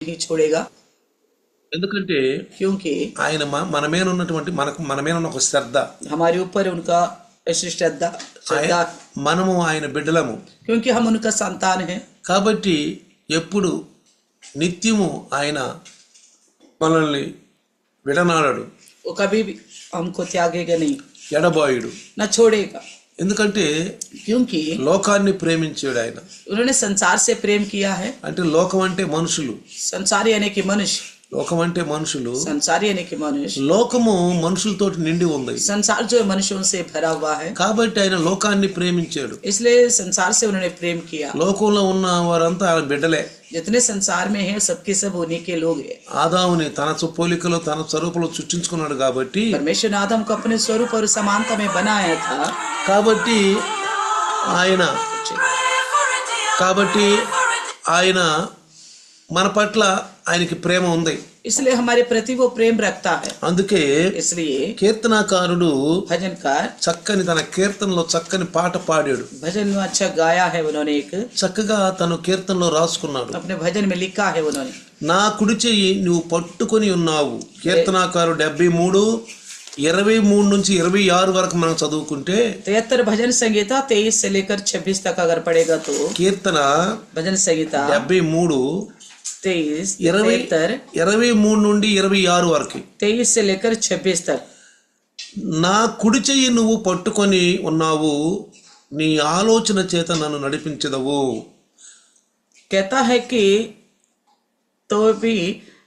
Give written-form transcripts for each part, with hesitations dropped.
नहीं छोड़ेगा। ఎందుకంటే क्योंकि ఆయన మన మీద ఉన్నటువంటి మన మీద ఉన్న ఒక శ్రద్ధ, हमारे ऊपर उनका ऐसी श्रद्धा, మనము ఆయన బిడ్డలము, क्योंकि हम उनका संतान है। కాబట్టి ఎప్పుడు నిత్యము ఆయన మనల్ని విడనాడడు, वो कभी भी हमको त्यागेगा नहीं, ఎడబాయుడు. न छोड़ेगा। ఎందుకంటే क्योंकि లోకాన్ని ప్రేమించాడు ఆయన. उन्होंने संसार से प्रेम किया है। అంటే లోకం అంటే మనుషులు, संसार यानी कि मनुष्य, లోకం అంటే మనుషులు, संसार यानी कि मनुष्य, లోకము మనుషులతోటి నిండి ఉంది. संसार जो मनुष्यों से भरा हुआ है, కాబట్టి ఆయన లోకాన్ని ప్రేమించాడు. इसलिए संसार से उन्होंने प्रेम किया। లోకంలో ఉన్న వారంతా ఆయన బిడ్డలే. जितने संसार में है सबके सब उन्हीं के लोग हैं। ఆదాముని తన పోలికలో తన స్వరూపంలో సృష్టించుకున్నాడు కాబట్టి, परमेश्वर ने आदम को अपने स्वरूप और समानता में बनाया था। కాబట్టి ఆయన మన పట్ల ఆయనకి ప్రేమ ఉంది. इसलिए हमारे प्रति वो प्रेम रखता है। అందుకే इसलिए కీర్తనాకారుడు भजनकार చక్కని తన కీర్తనలో చక్కని పాట పాడాడు. भजन में अच्छा गाया है उन्होंने, एक చక్కగా తను కీర్తనలో రాసుకున్నాడు. अपने भजन में लिखा है उन्होंने, నా కుడి చెయ్యి నువ్వు పట్టుకొని ఉన్నావు. కీర్తనాకారుడు 73:23 నుంచి 26 వరకు మనం చదువుకుంటే, 73 भजन संगीता 23 से लेकर 26 तक अगर पढ़ेगा तो కీర్తన भजन संगीता 73 23 నుండి 26 వరకు, 23 से लेकर 26 तक, నా కుడి చెయ్యి నువ్వు పట్టుకొని ఉన్నావు, నీ ఆలోచన చేత నన్ను నడిపించదవు. कहता है कि तो भी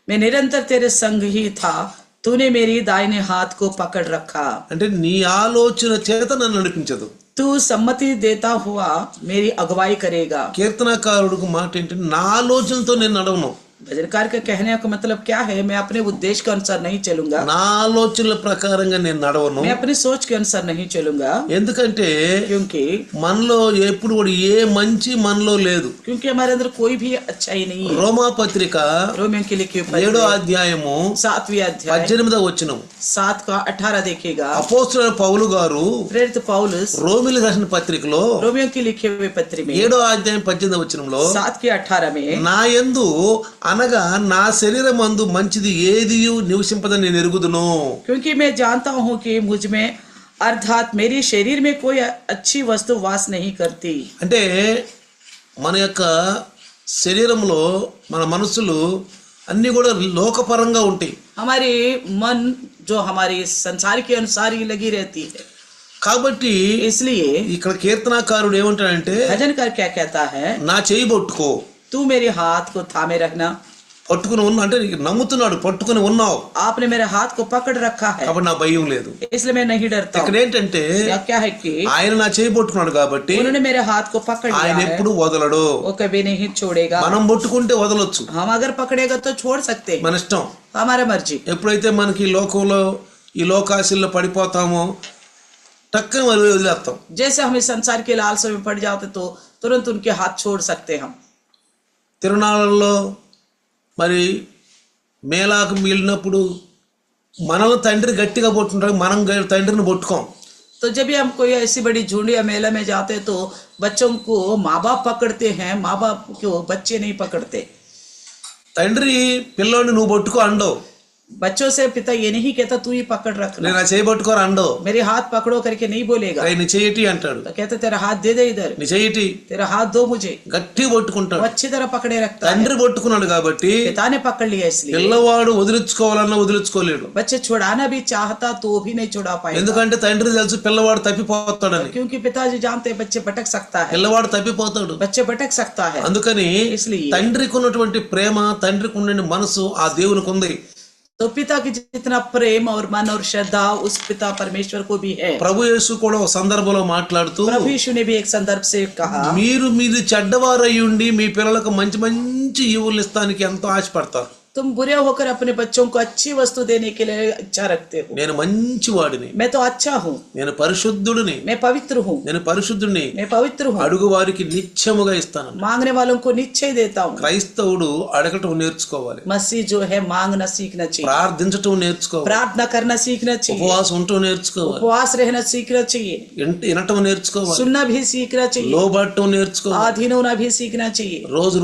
मैं निरंतर तेरे संग ही था, तूने मेरी दाहिने हाथ को पकड़ रखा। అంటే నీ ఆలోచన చేత నన్ను నడిపించదు, तू सम्मति देता हुआ मेरी अगुवाई करेगा। కీర్తనకారుడికి మాట ఏంటంటే నా ఆలోచనతో నేను నడవను. भजनकार के कहने का मतलब क्या है? मैं अपने उद्देश्य के अनुसार नहीं चलूंगा, నా ఆలోచనల ప్రకారంగా నేను నడవను. मैं अपनी सोच के अनुसार नहीं चलूंगा। ఎందుకంటే क्योंकि మనలో ఎప్పుడు కూడా ఏ మంచి మనలో లేదు. क्योंकि हमारे अंदर कोई भी अच्छाई नहीं है। రోమాపత్రిక रोमियों के लिखी 7వ అధ్యాయము 7वीं अध्याय 18వ వచనం, 7 का 18 देखिएगा। అపోస్తలుడైన పౌలు గారు प्रेरित पौलुस రోమిలకు రాసిన పత్రికలో रोमियों की लिखे हुए पत्र में 7వ అధ్యాయం 18వ వచనంలో, 7 के 18 में నా యందు అనగా నా శరీరమందు మంచిది ఏదియు నివసింపదని నేను ఎరుగుదును. क्योंकि मैं जानता हूँ कि मुझ में अर्थात मेरे शरीर में कोई अच्छी वस्तु वास नहीं करती। అంటే మన యొక్క శరీరంలో మన మనసులు అన్ని కూడా లోకపరంగా ఉంటాయి. हमारी मन जो हमारी संसार के अनुसार ही लगी रहती है। కాబట్టి इसलिए ఇక్కడ కీర్తనాకారుడు ఏమంటాడంటే, भजनकार क्या कहता है? నా చేయి పట్టుకో. तू मेरे हाथ को थामे रखना। పట్టుకుని ఉన్నా అంటే నమ్ముతున్నాడు, పట్టుకుని ఉన్నావు आपने मेरे हाथ को पकड़ रखा है, కాబట్టి నా భయం లేదు. इसलिए मैं नहीं डरता ఇక్కడ हूँ। ఏంటంటే क्या है कि ఆయన నా చేయి పట్టుకున్నాడు కాబట్టి उन्होंने मेरे हाथ को पकड़ ఆయన लिया है, ఎప్పుడు వదలడు. वो कभी नहीं छोड़ेगा। మనం పట్టుకుంటే వదలొచ్చు, हम अगर पकड़ेगा तो छोड़ सकते हैं, మన ఇష్టం. हमारा मर्जी। ఎప్పుడైతే మనకి ఈ లోకంలో ఈ లోకాశల్లో పడిపోతామో టక్కన వదిలేస్తాం. जैसे हम इस संसार के लालसा में पड़ जाते तो तुरंत उनके हाथ छोड़ सकते हम। తిరునాళ్ళలో మరి మేళాకు వెళ్ళినప్పుడు మనల్ని తండ్రి గట్టిగా పట్టుకుంటాడు, మనం తండ్రిని పట్టుకోం. तो जब भी हम कोई ऐसी बड़ी झुंड या मेला में जाते तो बच्चों को माँ बाप पकड़ते हैं, माँ बाप को बच्चे नहीं पकड़ते। తండ్రి పిల్లోడిని నువ్వు పట్టుకో అండో, बच्चों से पिता ये नहीं कहता तू ही पकड़ रखना, నేను చేయి పట్టుకోరా అండో, मेरे हाथ पकड़ो करके नहीं बोलेगा। నీ చెయ్యటి అంటాడు, तो कहता तेरा हाथ दे दे इधर, నీ చెయ్యటి तेरा हाथ दो मुझे, గట్టిగా పట్టుకుంటాడు. वो अच्छी तरह पकड़े रखता है। తండ్రి పట్టుకున్నాడు కాబట్టి पिता ने पकड़ लिया, इसलिए పిల్లవాడు వదిలించుకోవాలన్నా వదిలించుకోలేడు. बच्चे छुड़ाना भी चाहता तो भी नहीं छुड़ा पाएगा, ఎందుకంటే తండ్రి తెలుసు పిల్లవాడు తప్పిపోతాడని. क्योंकि पिताजी जानते हैं बच्चे भटक सकता है, పిల్లవాడు తప్పిపోతాడు. बच्चे भटक सकता है। అందుకని इसलिए తండ్రికి ఉన్నటువంటి ప్రేమ, తండ్రికి ఉండే మనసు ఆ దేవునికి ఉంది. तो पिता की जितना प्रेम और मन और श्रद्धा उस पिता परमेश्वर को भी है। ప్రభు యేసు కూడా ఒక సందర్భంలో మాట్లాడుతూ, प्रभु यीशु ने भी एक संदर्भ से कहा, మీరు చెడ్డవారై ఉండి మీ పిల్లలకు మంచి మంచి ఈవులు ఇస్తానికి ఎంతో ఆశపడతారు. तुम बुरे होकर अपने बच्चों को अच्छी वस्तु देने के लिए इच्छा रखते हो। నేను మంచివాడిని, मैं तो अच्छा हूँ, నేను పరిశుద్ధుడిని, मैं पवित्र हूँ, నేను పరిశుద్ధుడిని, मैं पवित्र हूँ, అడుగు వారికి నిత్యముగా ఇస్తాను. मांगने वालों को निश्चय देता हूँ। క్రైస్తవుడు అడగటం నేర్చుకోవాలి, मसीह जो है मांगना सीखना चाहिए, ప్రార్థించటం నేర్చుకోవాలి, प्रार्थना करना सीखना चाहिए, ఉపవాసం ఉండటం నేర్చుకోవాలి, उपवास रहना सीखना चाहिए, వినటం నేర్చుకోవాలి, सुनना भी सीखना चाहिए, లోబడటం నేర్చుకోవాలి. अधीन होना भी सीखना चाहिए। రోజు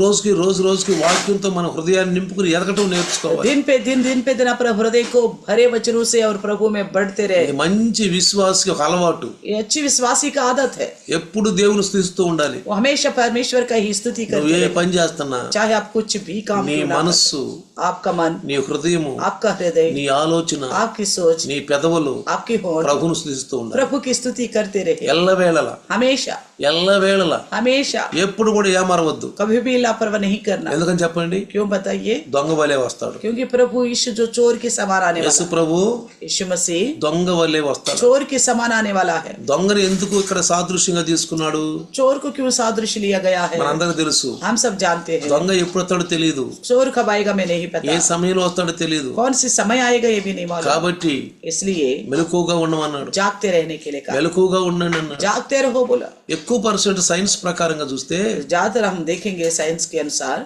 రోజుకి వాక్యంతో మన హృదయాన్ని నింపుకుని ఎదగటం నేర్చుకోవాలి. दिन पे दिन अपने हृदय को भरे वचनों से और प्रभु में बढ़ते रहे। ఇది మంచి విశ్వాసకి ఒక అలవాటు. ये अच्छी विश्वासी का आदत है, ఎప్పుడు దేవుని స్తుతిస్తూ ఉండాలి. वो हमेशा परमेश्वर का ही स्तुति నువ్వు करते ఏ रहे, పని చేస్తున్నా चाहे आप कुछ भी काम నీ क्यों ना మనస్సు, करें। आपका मन, నీ హృదయము, आपका हृदय, నీ ఆలోచన, आपकी सोच, నీ పెదవులు आपकी होठ ప్రభువును స్తుతిస్తూ ఉండాలి. प्रभु की स्तुति करते रहे, ఎల్లవేళలా हमेशा ఎల్లవేళలా हमेशा, ఎప్పుడు కూడా ఏమారవద్దు. कभी भी लापरवाही नहीं करना। ఎందుకని చెప్పండి? क्यों बताइए? దొంగ వలే వస్తాడు. क्योंकि प्रभु यीशु जो चोर के समान आने యేసు वाला, ప్రభు यीशु मसीह దొంగ వలే వస్తాడు. चोर के समान आने वाला है। దొంగని ఎందుకు ఇక్కడ సాదృశ్యంగా తీసుకున్నాడు? चोर को क्यों सादृश्य लिया गया है? మనందరికి తెలుసు. हम सब जानते हैं। దొంగ ఎప్పుడు వస్తాడో తెలియదు, चोर कब आएगा मैं नहीं ఏ पता, సమయంలో వస్తాడో తెలియదు. कौन सी समय आएगा ये भी नहीं मालूम। కాబట్టి इसलिए మెలకువగా ఉండమన్నాడు. जागते रहने के लिए कहा, మెలకువగా ఉండండి అన్నాడు. जागते रहो बोला। ఎక్కువ పర్సెంట్ సైన్స్ ప్రకారంగా చూస్తే ज्यादातर हम देखेंगे साइंस के अनुसार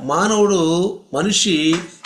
మనిషి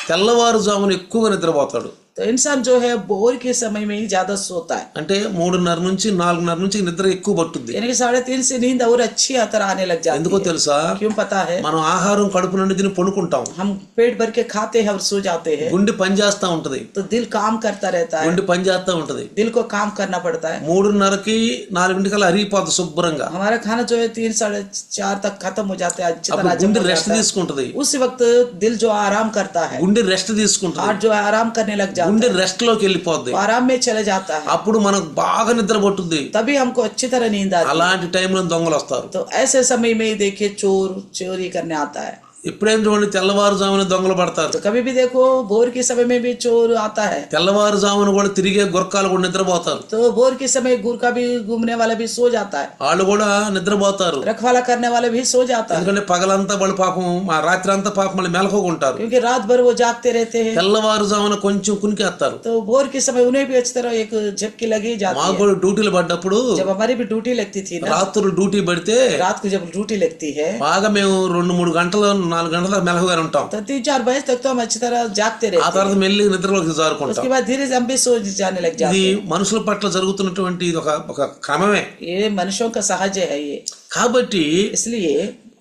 తెల్లవారుజామున ఎక్కువగా నిద్రపోతాడు. तो इंसान जो है भोर के समय में ही ज्यादा सोता है, అంటే 3:30 నుంచి 4:30 నుంచి నిద్ర ఎక్కువ పట్టుద్ది. यानी कि 3:30 से नींद और अच्छी तरह आने लग जाती ఎందుకో है। తెలుసా? क्यों पता है? మనం ఆహారం కడుపు నుండి తిని పడుకుంటాం, हम पेट भर के खाते हैं और सो जाते हैं, గుండె పని చేస్తా ఉంటది, तो दिल काम करता रहता है, గుండె పని చేస్తా ఉంటది. दिल को काम करना पड़ता है। 3:30కి 4:00 అరిగిపోతుంది శుభ్రంగా. हमारा खाना जो है 3 साढ़े 4 तक खत्म हो जाता है, अच्छी అప్పుడు तरह గుండె हजम हो రెస్ట్ जाता है। తీసుకుంటది, उस वक्त दिल जो आराम करता है, గుండె రెస్ట్ తీసుకుంటది, हार्ट जो है आराम करने लग जाता గుండె है, రెస్ట్ లోకి వెళ్ళిపోద్ది. वो आराम में चले जाता है, అప్పుడు మనకు బాగా నిద్ర పట్టుద్ది. तभी हमको अच्छी तरह नींद आती है। అలాంటి టైంలో దొంగలు వస్తారు. तो ऐसे समय में देखिए चोर चोरी करने आता है। ఎప్పుడైనా చూడండి తెల్లవారుజామున దొంగలు పడతారు. तो कभी भी देखो भोर के समय में भी चोर आता है, తెల్లవారుజామున కూడా తిరిగే గుర్కాలు కూడా నిద్రపోతారు. तो भोर के समय गुरका भी घूमने वाला भी सो जाता है, వాళ్ళు కూడా నిద్రపోతారు. रखवाला करने वाला भी सो जाता है, ఎందుకంటే పగలంతా వాళ్ళు పాపం ఆ రాత్రి అంతా పాపం మళ్ళీ మెలకువకుంటారు. क्योंकि रात भर वो जागते रहते हैं। తెల్లవారుజామున కొంచెం కునికేస్తారు. तो भोर के समय उन्हें भी अच्छी तरह एक झपकी लगी जाती మాకు है। కూడా డ్యూటీలు పడ్డప్పుడు जब हमारी भी ड्यूटी लगती थी ना, రాత్రులు డ్యూటీ పడితే रात को जब ड्यूटी लगती है బాగా మేము 2-3 గంటలు 4 గంటల మెలకుగా ఉంటాం. तो 3-4 बजे तक तो हम अच्छी तरह जागते ఆ रहते हैं। తర్వాత మెల్లి నిద్రలోకి జారుకుంటాం. उसके बाद धीरे से हम भी सो जाने लग जाते ఇది हैं। మనుషుల పట్ల జరుగుతున్నటువంటి ఇది ఒక క్రమమే. ये मनुष्यों का सहज है ये। కాబట్టి इसलिए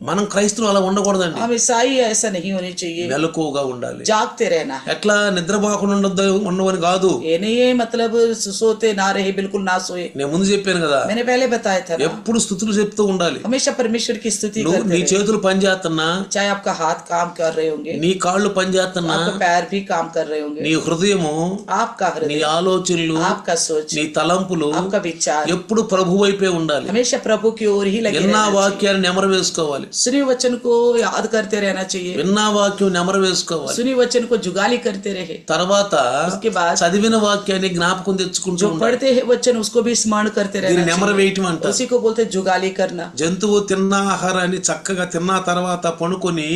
మనం క్రైస్తవులు అలా ఉండకూడదండి. हम ईसाई ऐसा नहीं होनी चाहिए, మెలకువగా ఉండాలి. जागते रहना है। ఎట్లా నిద్రపోకుండా ఉండవని కాదు. ये नहीं है मतलब सोते ना रहे, बिल्कुल ना सोए। నేను ముందు చెప్పాను కదా, मैंने पहले बताया था ना, ఎప్పుడు స్తుతులు చెప్తూ ఉండాలి. हमेशा परमेश्वर की स्तुति నువ్వు करते నీ रहे। చేతులు పని చేస్తున్నా, चाहे आपका हाथ काम कर रहे होंगे, నీ కాళ్ళు పని చేస్తున్నా, आपका पैर भी काम कर रहे होंगे, నీ హృదయము, आपका నీ हृदय, ఆలోచనలు, आपका सोच, నీ తలంపులు आपका विचार ఎప్పుడు ప్రభు వైపే ఉండాలి. हमेशा प्रभु की ओर ही लगे విన్నా रहना चाहिए। వాక్యాన్ని నెమరు వేసుకోవాలి. सुनी वचन को याद करते रहना चाहिए, విన్నా వాక్యం నెమరు వేసుకోవాలి. सुनी वचन को जुगाली करते रहे। తర్వాత उसके बाद చదివిన వాక్యాన్ని జ్ఞాపకం తెచ్చుకుంటూ जो ఉండాలి. पढ़ते हैं वचन उसको भी स्मरण करते దీన్ని रहना నెమరు चाहिए। వేయటం అంటారు. उसी को बोलते हैं जुगाली करना। జంతువు తిన్న ఆహారాన్ని చక్కగా తిన్న తర్వాత పనుకొని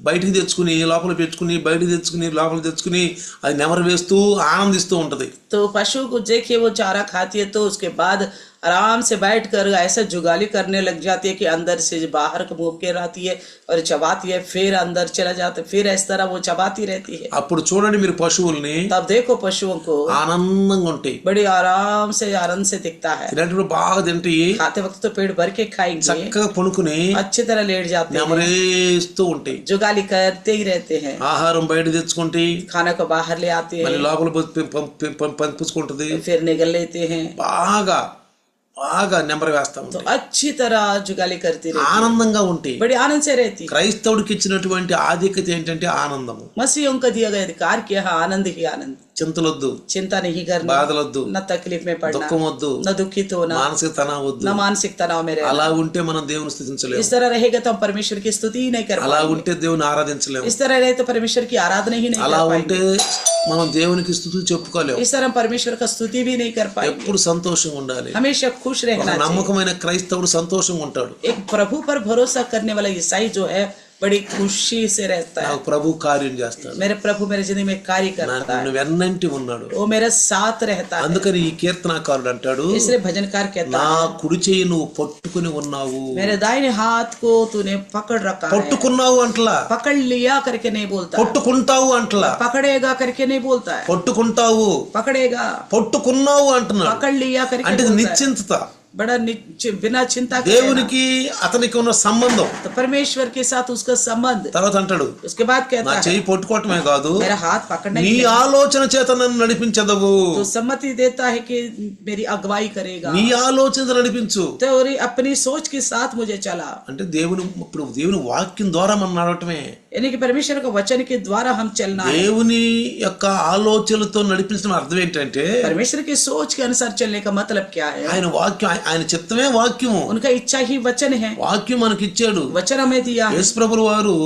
బయటికి తెచ్చుకుని లోపల పెట్టుకుని బయటికి తెచ్చుకుని లోపల తెచ్చుకుని అది నెమరు వేస్తూ ఆనందిస్తూ ఉంటది. तो पशु को देखिए वो चारा खाती है तो उसके बाद आराम से बैठ कर ऐसा जुगाली करने लग जाती है कि अंदर से बाहर को मुंह के आती है और चबाती है, फिर अंदर चला जाता है, फिर इस तरह वो चबाती रहती है। అప్పుడు చూడండి మీరు పశువుల్ని, तब देखो पशुओं को ఆనందంగా ఉంటాయి. बड़ी आराम से आनंद से दिखता है, తినేటప్పుడు బాగా తింటాయి, खाते वक्त तो पेट भर के खाएंगे, చక్కగా పనుకుని अच्छी तरह लेट जाते हैं, నెమరేస్తూ ఉంటాయి. जुगाली करते ही रहते हैं, ఆహారం బయట తెచ్చుకుంటాయి, खाना को बाहर ले आते మళ్ళీ हैं, లోపల పంపించుకుంటది. फिर निगल लेते हैं, బాగా బాగా నెంబర్ వేస్తా तो ఉంటాయి. अच्छी तरह जुगाली करती रहती है, ఆనందంగా ఉంటాయి. बड़ी आनंद से रहती है। క్రైస్తవుడికి ఇచ్చినటువంటి ఆధిక్యత ఏంటంటే ఆనందము. मसीहों को दिया गया अधिकार क्या है? आनंद ही आनंद, చింతలొద్దు, चिंता नहीं करना, బాధలొద్దు, न तकलीफ में पड़ना, దుఃఖం వద్దు, न दुखित होना, మానసిక తనావద్దు. न मानसिक तनाव में रहना। అలా ఉంటే మనం దేవుని స్థుతించలేము. इस तरह रहेगा तो हम परमेश्वर की स्तुति ही नहीं कर అలా पाएंगे। ఉంటే దేవుని ఆరాధించలేము. इस तरह रहे तो परमेश्वर की आराधना ही नहीं అలా कर ఉంటే पाएंगे। మనం దేవునికి స్థుతులు చెప్పుకోలేము. इस तरह हम परमेश्वर का स्तुति भी नहीं कर पाएंगे। ఎప్పుడు సంతోషంగా ఉండాలి. हमेशा खुश ఒక रहना चाहिए। నమ్మకమైన క్రైస్తవుడు సంతోషంగా ఉంటాడు. एक प्रभु पर भरोसा करने वाला ईसाई जो है बड़ी खुशी से रहता है। నాకు ప్రభు కార్యం చేస్తాడు, मेरे प्रभु मेरे जिंदगी में कार्य करता है, నువ్వు వెన్నంటి ఉన్నాడు. वो मेरे साथ रहता है। అందుకని ఈ కీర్తనాకారుడు అంటాడు, इसलिए भजनकार कहता నా है కుడి చెయ్యి నువ్వు పట్టుకుని ఉన్నావు. मेरे दाहिने हाथ को तूने पकड़ रखा है। పట్టుకున్నావు అంటలా, पकड़ लिया करके नहीं बोलता, పట్టుకుంటావు అంటలా, पकड़ेगा करके नहीं बोलता है, పట్టుకుంటావు पकड़ेगा, పట్టుకున్నావు అంటున్నాడు. पकड़ लिया करके అంటే बोलता है। నిశ్చింతత, बड़ा बिना चिंता के దేవునికి అతనికి ఉన్న సంబంధం. तो परमेश्वर के साथ उसका संबंध। తర్వాత అంటాడు, उसके बाद నా कहता है చెయ్యి పట్టుకోవటమే కాదు, मेरा हाथ पकड़ने నీ के लिए ఆలోచన చేత నన్ను నడిపించదవు. तो सम्मति देता है कि मेरी अगुवाई करेगा, నీ ఆలోచన నడిపించు. तो अपनी सोच के साथ मुझे चला। అంటే ఇప్పుడు దేవుని వాక్యం ద్వారా మనం నడవటమే, यानी कि परमेश्वर के वचन के द्वारा हम चलना है। దేవుని యొక్క ఆలోచనలతో నడిపించడం అర్థం ఏంటంటే, परमेश्वर की सोच के अनुसार चलने का मतलब क्या है? ఆయన వాక్యం, ఆయన చిత్తమే వాక్యము. उनका इच्छा ही वचन है, వాక్యం మనకి ఇచ్చాడు. वचन हमें दिया है। యేసు ప్రభువు వారు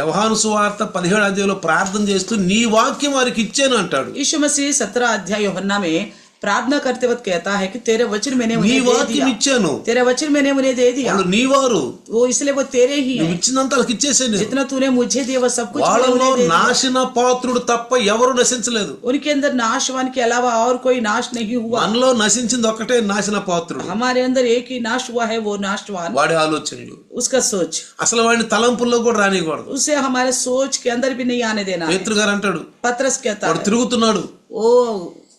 యోహాను సువార్త 17వ అధ్యాయంలో ప్రార్థన చేస్తూ నీ వాక్యం వారికి ఇచ్చాను అంటాడు. यीशु मसीह 17 अध्याय यूहन्ना में प्रार्थना करते वक्त कहता है कि तेरे वचन मैंने నీ उन्हें दे వాక్యం दिया, ఇచ్చాను, तेरे वचन मैंने उन्हें दे दिया। వాళ్ళు నీ వారు, वो इसलिए वो तेरे ही నువ్వు है, ఇచ్చినంత వాళ్ళకి ఇచ్చేసాను. जितना तूने मुझे दिया वो सब कुछ मैंने వాళ్ళలో उन्हें दे दिया। నాశన పాత్రుడు తప్ప ఎవరు నశించలేదు. उनके अंदर नाशवान के अलावा और कोई नाश नहीं हुआ। మనలో నశించింది ఒక్కటే నాశన పాత్రుడు, हमारे अंदर एक ही नाश हुआ है, वो नाशवान, వాడి ఆలోచనలు. उसका सोच। అసలు వాడిని తలంపుల్లో కూడా రానికూడదు. उसे हमारे सोच के अंदर भी नहीं आने देना है। పేతురు గారు అంటాడు, पतरस कहता వాడు है తిరుగుతున్నాడు,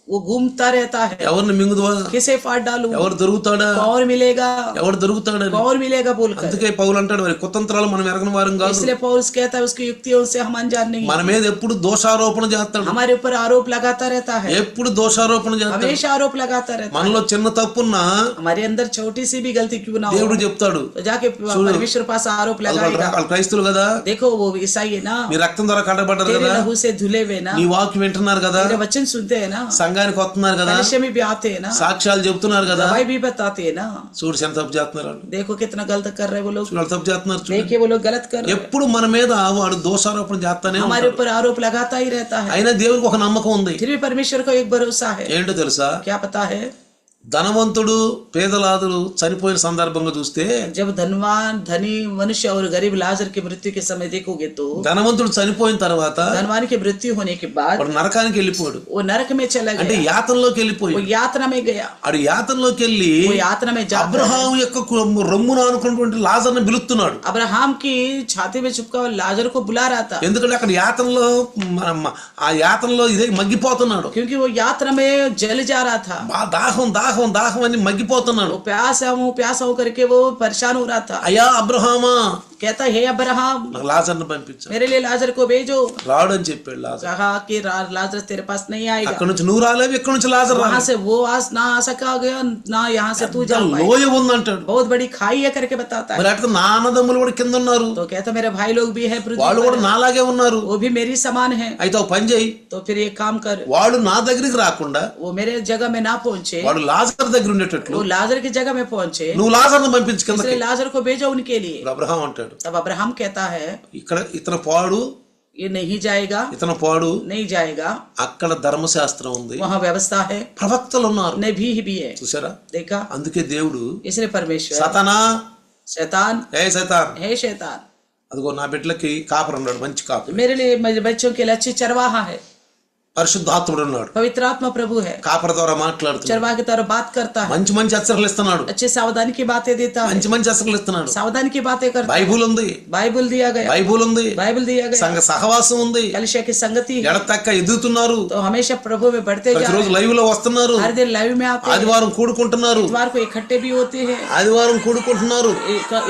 वो घूमता रहता है, ఎవరిని మింగుదువా, किसे फाड़ डालूं, ఎవరు దొరుకుతాడా, कौन मिलेगा, ఎవరు దొరుకుతాడని. कौन मिलेगा बोलकर। అందుకే పౌలు అంటాడు, వారి కుతంత్రాలు మనం ఎరగని వారం కాదు. इसलिए पौलुस कहता है उसकी युक्तियों से हम अनजान नहीं మన మీద ఎప్పుడు దోషారోపణ చేస్తాడు, हमारे ऊपर आरोप लगाता रहता है, ఎప్పుడు దోషారోపణ చేస్తాడు. हमेशा आरोप लगाता रहता है। మనలో చిన్న తప్పున్నా हमारे अंदर छोटी सी भी गलती क्यों ना हो, దేవుడు చెప్తాడు, तो जाके परमेश्वर पास आरोप लगाएगा। వాళ్ళు క్రైస్తువులు కదా, देखो वो ईसाई है ना, మీ రక్తం ద్వారా కట్టబడ్డారు तेरे కదా, लहू से धुले हुए ना, నీ వాక్యం వింటున్నారు కదా, तेरे वचन सुनते हैं ना, సంఘానికి వస్తున్నారు కదా, कलिशे में भी आते हैं ना, సాక్ష్యాలు చెప్తున్నారు కదా, दवाई भी बताते हैं ना। చూడు ఎంత తప్పు చేస్తున్నారు వాళ్ళు, देखो कितना गलत कर रहे हैं वो लोग, చూడు వాళ్ళు తప్పు చేస్తున్నారు. చూడు देखिए वो लोग गलत कर रहे हैं, ఎప్పుడు మన మీద వాడు దోషారోపణ చేస్తానే हमारे ఉంటాడు. ऊपर आरोप लगाता ही रहता है। అయినా దేవునికి ఒక నమ్మకం ఉంది. फिर भी परमेश्वर को एक भरोसा है। ఏంటో తెలుసా, क्या पता है? ధనవంతుడు పేదలాదులు చనిపోయిన సందర్భంగా చూస్తే, जब धनवान धनी मनुष्य और गरीब लाजर की मृत्यु के समय देखोगे तो ధనవంతుడు చనిపోయిన తర్వాత धनवान की मृत्यु होने के बाद వాడు నరకానికి వెళ్ళిపోయాడు. वो नरक में चला అంటే गया, యాతనలోకి वो వెళ్ళిపోయాడు. यातना में गया, ఆడు యాతనలోకి వెళ్ళి वो यातना में जाकर అబ్రహాము యొక్క రొమ్మున అనుకున్నటువంటి లాజర్ని పిలుస్తున్నాడు. अब्राहम की छाती में चुपका हुआ लाजर को बुला रहा था, ఎందుకంటే అక్కడ యాతనలో ఆ యాతనలో ఇదే మగ్గిపోతున్నాడు. क्योंकि वो यात्रा में जल जा रहा था, దాహం దాహం దాహం అని మగ్గిపోతున్నాడు. वो प्यास हो करके वो परेशान हो रहा था। అయ్యా అబ్రహామా, कहता हे अब्राहम నాకు లాజర్ని పంపించు. मेरे लिए लाजर को भेजो। రాడు అని చెప్పాడు లాజర్. कहा कि लाजर तेरे पास नहीं आएगा, అక్కడ నుంచి నువ్వు రాలేవు, ఇక్కడ నుంచి లాజర్ वहां రాలేదు. से वो आज ना आ सका गया ना यहाँ से तू जा पाएगा। లోయ ఉందంటాడు. बहुत बड़ी खाई है करके बताता है। మరి అట్లా నా అన్నదమ్ములు కూడా కింద ఉన్నారు, तो कहता मेरे भाई लोग भी है पृथ्वी వాళ్ళు కూడా पर, నాలాగే ఉన్నారు. वो भी मेरी समान है। అయితే ఒక పని చేయి, तो फिर ये काम कर, వాళ్ళు నా దగ్గరికి రాకుండా वो मेरे जगह में ना पहुंचे, వాడు లాజర్ దగ్గర ఉండేటట్లు वो लाजर की जगह में पहुंचे, నువ్వు లాజర్ని పంపించు కిందకి. इसलिए लाजर को भेजो उनके लिए। అబ్రహాం అంటాడు, तब अब्राहम कहता है ఇక్కడ ఇతను పాడు, ये नहीं जाएगा, ఇతను పాడు. नहीं जाएगा, అక్కడ ధర్మశాస్త్రం ఉంది, वहाँ व्यवस्था है, ప్రవక్తలు ఉన్నారు. नबी भी है। చూసారా, देखा, అందుకే దేవుడు इसलिए परमेश्वर సతానా, शैतान, ఏ సైతాన్, हे शैतान, అదిగో నా బిడ్డలకి కాపరు ఉన్నాడు, మంచి కాపరు, मेरे लिए मेरे बच्चों के लिए अच्छी चरवाहा है, పరిశుద్ధాత్ముడు ఉన్నాడు, पवित्र आत्मा प्रभु है, కాపర ద్వారా మాట్లాడుతున్నాడు, चरवाहा की तरह बात करता है, మంచి మంచి హెచ్చరికలు ఇస్తున్నాడు, अच्छे सावधानी की बातें देता है, మంచి మంచి హెచ్చరికలు ఇస్తున్నాడు. सावधानी की बातें करता है। బైబుల్ ఉంది, बाइबल दिया गया, బైబుల్ ఉంది, बाइबल दिया गया, సంఘ సహవాసం ఉంది, कलिशा की संगति है, ఎడతెక్క ఎదుగుతున్నారు, तो हमेशा प्रभु में बढ़ते जा ప్రతిరోజు रहे లైవ్ లో వస్తున్నారు, हैं। हर दिन लाइव में आते हैं, ఆదివారం కూడుకుంటున్నారు, इतवार को इकट्ठे भी होते हैं, ఆదివారం కూడుకుంటున్నారు.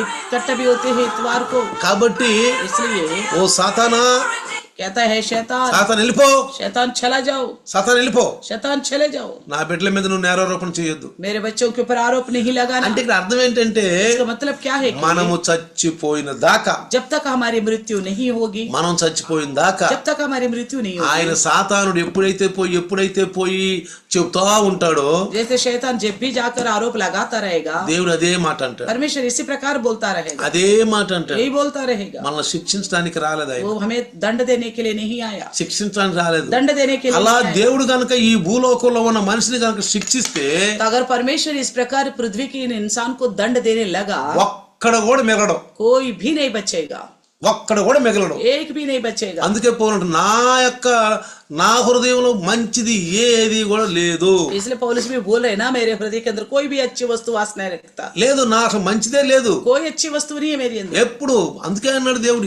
इकट्ठे भी होते हैं इतवार को। కాబట్టి इसलिए ఓ సాతానా, कहता है शैतान, సాతాన్ వెళ్ళిపో, शैतान चला जाओ, సాతాన్ వెళ్ళిపో, शैतान चले जाओ, నా బిడ్డల మీద నువ్వు నేరారోపణ చేయొద్దు. मेरे बच्चों के ऊपर आरोप नहीं लगाना। అంటే ఇక్కడ అర్థం ఏంటంటే, इसका मतलब क्या है कि మనము చచ్చిపోయిన దాకా, जब तक हमारी मृत्यु नहीं होगी, మనం చచ్చిపోయిన దాకా जब तक हमारी मृत्यु नहीं होगी, ఆయన సాతానుడు ఎప్పుడైతే పోయి చెప్తా ఉంటాడో, जैसे शैतान जब भी जाकर आरोप लगाता रहेगा, దేవుడు అదే మాట అంటాడు, परमेश्वर इसी प्रकार बोलता रहेगा, అదే మాట అంటాడు. यही बोलता रहेगा। మనల్ని శిక్షించడానికి రాలేదు ఆయన, वो हमें दंड देने के लिए नहीं आया, శిక్షించడానికి రాలేదు. दंड देने के लिए అలా नहीं आया। దేవుడు గనక ఈ భూలోకంలో ఉన్న మనిషిని గనక శిక్షిస్తే, तो अगर परमेश्वर इस प्रकार पृथ्वी के इन इंसान को दंड देने लगा, ఒక్క ఒక్కడ కూడా మిగలడు, कोई भी नहीं बचेगा, ఒక్కడ కూడా మిగలడు. एक भी नहीं बचेगा। అందుకే పౌలు నా హృదయంలో మంచిది ఏది కూడా లేదు. इसलिए पौलुस भी बोल रहे हैं ना, मेरे हृदय के अंदर कोई भी अच्छी वस्तु वास नहीं रखता, లేదు, నా అసలు మంచిదే లేదు, कोई अच्छी वस्तु नहीं है मेरे अंदर। ఎప్పుడు. అందుకే అన్నాడు దేవుడు,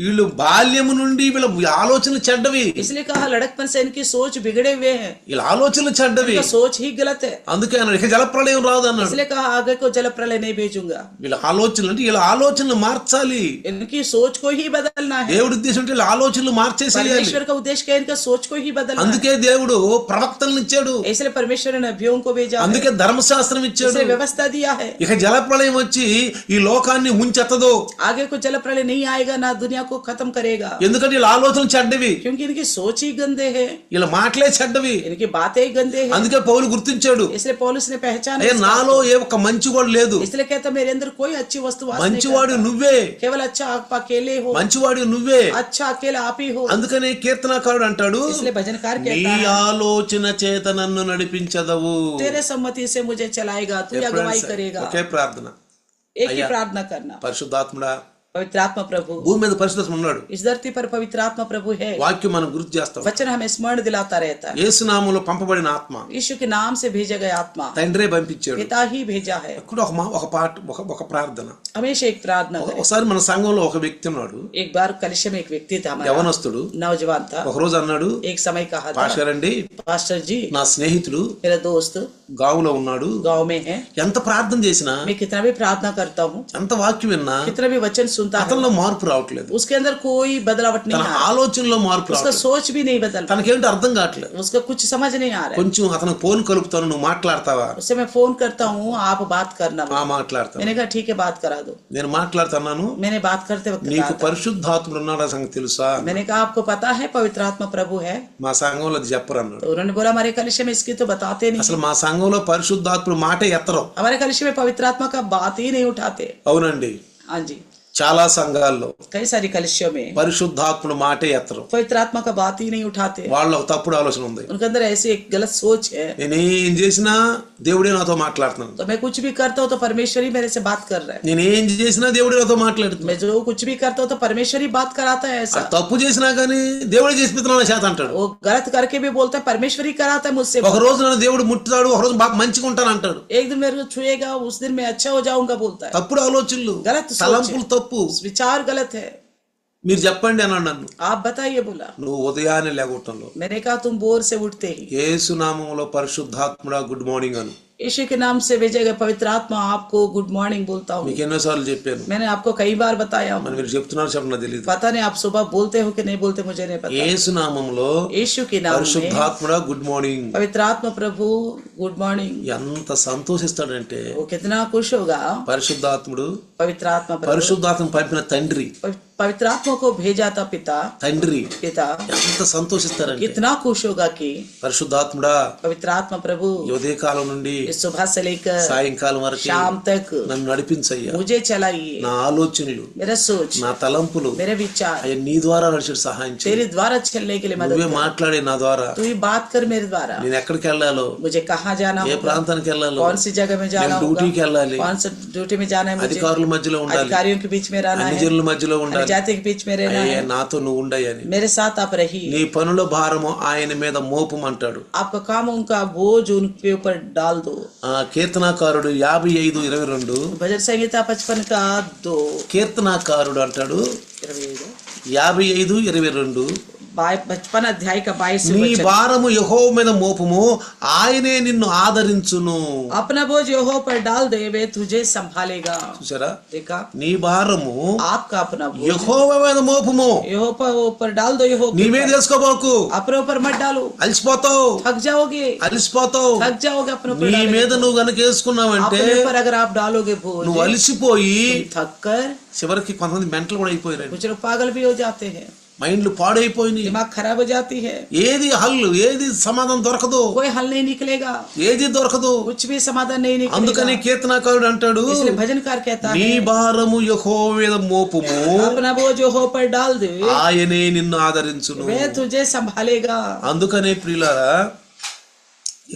వీళ్ళు బాల్యము నుండి వీళ్ళ ఆలోచనలు చెడ్డవి, इसलिए कहा लड़कपन से इनकी सोच बिगड़े हुए हैं, వీళ్ళ ఆలోచనలు చెడ్డవి, इनका सोच ही गलत है। అందుకే అన్నాడు ఇక జలప్రళయం రాదు అన్నాడు. इसलिए कहा आगे को जल प्रलय नहीं भेजूंगा। వీళ్ళ ఆలోచనలు అంటే వీళ్ళ ఆలోచనలు మార్చాలి, इनकी सोच को ही बदलना है। దేవుడి ఉద్దేశం అంటే వీళ్ళ ఆలోచనలు మార్చేసేయాలి. परमेश्वर का उद्देश्य क्या है? इनका सोच को ही बदलना है। అందుకే దేవుడు ప్రవక్తలను ఇచ్చాడు, इसलिए परमेश्वर ने नबियों को भेजा, అందుకే ధర్మశాస్త్రం ఇచ్చాడు, इसलिए व्यवस्था दिया है। ఇక జలప్రళయం వచ్చి ఈ లోకాన్ని ముంచెత్తదు, आगे को जल प्रलय नहीं आएगा, ना दुनिया को खत्म करेगा, ఎందుకంటే వీళ్ళ ఆలోచనలు చెడ్డవి, क्योंकि इनकी सोच ही गंदे है, వీళ్ళ మాటలే చెడ్డవి. इनकी बातें ही गंदे हैं। అందుకే పౌలు గుర్తించాడు, इसलिए पौलुस ने पहचाना, ఏ నాలో ఏ ఒక్క మంచి కూడా లేదు, इसलिए कहता मेरे अंदर कोई अच्छी वस्तु वास नहीं మంచివాడు करता, నువ్వే, केवल अच्छा आप अकेले हो, మంచివాడు నువ్వే. अच्छा अकेला आप ही हो। అందుకనే కీర్తనకారుడు అంటాడు, इसलिए भजनकार నీ कहता है ఆలోచన చేత నన్ను నడిపించదవు. तेरे सम्मति से मुझे चलाएगा, तू अगुवाई करेगा। ఒకే ప్రార్థన, एक ही प्रार्थना करना, పరిశుద్ధాత్ముడా, पवित्र आत्मा प्रभु, భూమి మీద పరిశుద్ధాత్మ ఉన్నాడు, इस धरती पर पवित्र आत्मा प्रभु है। వాక్యం మనం గుర్తు చేస్తాం. वचन हमें स्मरण दिलाता रहता है। యేసునామములో పంపబడిన ఆత్మ यीशु के नाम से भेजा गया आत्मा తండ్రే పంపించాడు. पिता ही भेजा है। ఇక్కడ ఒక ప్రార్థన. हमेशा एक प्रार्थना करें। ఒకసారి మన సంఘంలో ఒక వ్యక్తి ఉన్నాడు, एक बार कलिशा में एक व्यक्ति था, हमारा యవనస్తుడు. नौजवान था। ఒక రోజు అన్నాడు, एक समय कहा था, పాస్టర్ అండి, पास्टर जी నా స్నేహితుడు मेरा दोस्त గావులో ఉన్నాడు, गांव में है, ఎంత ప్రార్థన చేసినా, मैं कितना भी प्रार्थना करता हूँ, ఎంత వాక్యం విన్నా कितना भी वचन सुनता हूँ, అతనిలో మార్పు రావట్లేదు, उसके अंदर कोई बदलावट नहीं తన आ रहा, ఆలోచనలో మార్పు उसका రావట్లేదు, सोच भी नहीं बदल रहा, తనకేంటో అర్థం కావట్లేదు. उसका कुछ समझ नहीं आ रहा है। కొంచెం అతనికి ఫోన్ కలుపుతాను, నువ్వు మాట్లాడతావా? उससे मैं फोन करता हूँ, आप बात करना। మాట్లాడతాను. मैंने कहा ठीक है, बात करा दो। నేను మాట్లాడుతున్నాను, मैंने बात करते वक्त నీకు कहा था, పరిశుద్ధాత్ముడు ఉన్నాడా సంగతి తెలుసా? मैंने कहा आपको पता है पवित्र आत्मा प्रभु है? మా సంఘంలో అది చెప్పరు అన్నాడు. तो उन्होंने बोला हमारे कलिशा में इसकी तो बताते नहीं, అసలు మా సంఘంలో పరిశుద్ధాత్ముడు మాటే ఎత్తరు. हमारे कलिशा में पवित्र आत्मा का बात ही नहीं उठाते। అవునండి, हाँ जी, చాలా సంఘాల్లో कई सारी कलिशा में పరిశుద్ధాత్ముడు మాటే ఎత్తరు. पवित्र आत्मा का बात ही नहीं उठाते। వాళ్ళ ఒక తప్పుడు ఆలోచన ఉంది, उनके अंदर ऐसी एक गलत सोच है, నేనేం చేసినా దేవుడే నాతో మాట్లాడుతున్నాను, तो मैं कुछ भी करता हूँ तो परमेश्वर ही मेरे से बात कर रहा है, నేనేం చేసినా దేవుడే నాతో మాట్లాడుతున్నాడు. मैं जो कुछ भी करता हूँ तो परमेश्वर ही बात कराता है। ऐसा తప్పు చేసినా కానీ దేవుడే చేసిపోతున్నా చేత అంటాడు. वो गलत करके भी बोलता है, परमेश्वर ही कराता है मुझसे। ఒక రోజు నన్ను దేవుడు ముట్టుతాడు, ఒక రోజు బాగా మంచిగా ఉంటాను అంటాడు. एक दिन मेरे को छुएगा, उस दिन मैं अच्छा हो जाऊंगा बोलता है। తప్పుడు ఆలోచనలు, గలత్ సోచ్. తలంపులు తప్పు. विचार गलत है। మీరు చెప్పండి అన్నాడు నన్ను. आप बताइए बोला। నువ్వు ఉదయాన్నే లేగొట్టంలో मैंने कहा तुम बोर से उठते ही యేసు నామములో పరిశుద్ధాత్ముడా గుడ్ మార్నింగ్ అను. यीशु के नाम से भेजे गए पवित्र आत्मा आपको गुड मॉर्निंग बोलता हूँ। మీకు ఎన్నోసార్లు చెప్పాను, मैंने आपको कई बार बताया हूँ, మరి మీరు చెప్తున్నారు చెప్పడం తెలియదు. पता नहीं आप सुबह बोलते हो कि नहीं बोलते, मुझे नहीं पता। యేసు నామములో यीशु के नाम में పరిశుద్ధాత్ముడా గుడ్ మార్నింग. पवित्र आत्मा प्रभु गुड मॉर्निंग। ఎంత సంతోషిస్తాడంటే वो कितना खुश होगा। పరిశుద్ధాత్ముడు, पवित्र आत्मा प्रभु, పరిశుద్ధాత్మ పంపిన తండ్రి, पवित्र आत्मा को भेजा था पिता, తండ్రి पिता ఎంత సంతోషిస్తారంటే, कितना खुश होगा कि పరిశుద్ధాత్ముడా पवित्र आत्मा प्रभु ఈ ఉదయకాలం నుండి इस सुबह से लेकर సాయంకాలం వరకు शाम तक నన్ను నడిపించయ్యా. मुझे चलाइए। నా ఆలోచనలు, मेरा सोच, నా తలంపులు मेरे विचार అవి నీ ద్వారా నడిచి సహాయం చేయి. तेरे द्वारा चलने के लिए मदद నువ్వే कर। మాట్లాడే నా ద్వారా तू ही बात कर मेरे द्वारा। నేను ఎక్కడికి వెళ్ళాలో, मुझे कहाँ जाना ఏ होगा, ప్రాంతానికి వెళ్ళాలో, कौन सी जगह में जाना నేను होगा, డ్యూటీకి వెళ్ళాలి, कौन सा ड्यूटी में जाना है, मुझे అధికారుల మధ్యలో ఉండాలి, अधिकारियों के बीच में रहना అన్ని है, జనుల మధ్యలో ఉండాలి, जाति के बीच में रहना అయ్యా है। నాతో నువ్వు ఉండయని. मेरे साथ आप रहिए। నీ పనుల భారము ఆయన మీద మోపమంటాడు. आपका काम उनका बोझ उनके ऊपर डाल दो। ఆ కీర్తనాకారుడు 55:22 भजन संहिता 55:2 కీర్తనాకారుడు అంటాడు 55:22 55 अध्याय का 22 నీ वचन। భారము యెహోవా మీద మోపము, ఆయనే నిన్ను ఆదరించును. अपना बोझ यहोवा पर डाल दे, वे तुझे संभालेगा। చూసారా, देखा, నీ భారము आपका अपना बोझ యెహోవా మీద మోపము, यहोवा ऊपर डाल दो। यहोवा నీ మీద వేసుకోబోకు, अपने ऊपर मत डालो, అలసిపోతావు, थक जाओगे, అలసిపోతావు. थक जाओगे। अपने ऊपर నీ डालोगे మీద तो। నువ్వు గనక వేసుకున్నావంటే अपने ऊपर अगर आप डालोगे बोझ, నువ్వు అలసిపోయి थक कर చివరికి కొంతమంది మెంటల్ కూడా అయిపోయారు, कुछ लोग पागल भी हो जाते हैं, మైండ్లు పాడైపోయినాయి. दिमाग खराब हो जाती है, ఏది హల్లు, ఏది సమాధానం దొరకదు, कोई हल नहीं निकलेगा, ఏది దొరకదు. कुछ भी समाधान नहीं निकलेगा। అందుకని కీర్తనాకారుడు అంటాడు, इसलिए भजनकार कहता నీ है భారము యెహోవా మీద మోపుము, अपना बोझ यहोवा पर डाल दे, ఆయనే నిన్ను ఆదరించును. वे तुझे संभालेगा। అందుకనే ప్రియులారా,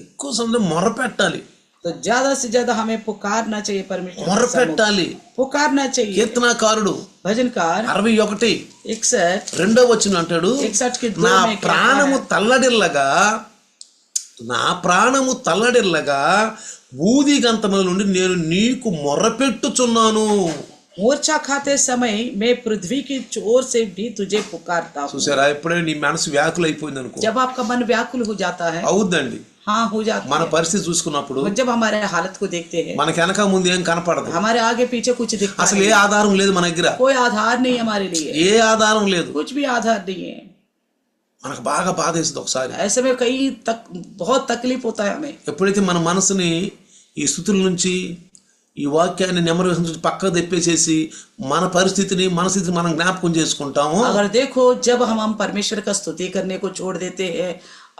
ఎక్కువ సమయం మొరపెట్టాలి. तो ज्यादा से ज्यादा हमें पुकारना चाहिए परमेश्वर के सम्मुख। మొరపెట్టాలి. पुकारना चाहिए। కీర్తనాకారుడు भजनकार 61 61 2వ వచనం అంటాడు, 61 के 2 నా में कहता ప్రాణము है, తల్లడిల్లగా, నా ప్రాణము తల్లడిల్లగా బూది గంతముల నుండి నేను నీకు మొర్రపెట్టుచున్నాను. मूर्छा खाते समय मैं पृथ्वी की चोर से भी तुझे पुकारता हूँ। చూసారా, ఇప్పుడే నీ మనసు వ్యాకులు అయిపోయింది అనుకో. जब आपका मन व्याकुल हो जाता है, అవుద్దండి. हाँ हो जाता మన है। పరిస్థితి చూసుకున్నప్పుడు और जब हमारे हालत को देखते हैं, మనకి వెనక ముందు ఏం కనపడదు. हमारे आगे पीछे कुछ दिखता అసలు ఏ नहीं, ఆధారం లేదు మన దగ్గర. कोई आधार नहीं हमारे लिए, ఏ ఆధారం లేదు. कुछ भी आधार नहीं है। మనకు బాగా బాధ వేస్తుంది ఒకసారి. ऐसे में बहुत तकलीफ होता है हमें। ఎప్పుడైతే మన మనసుని ఈ స్థుతుల నుంచి, ఈ వాక్యాన్ని నెమరు నుంచి పక్కకు తెప్పేసేసి మన పరిస్థితిని, మన స్థితిని మనం జ్ఞాపకం చేసుకుంటాము. अगर देखो, जब हम परमेश्वर का स्तुति करने को छोड़ देते हैं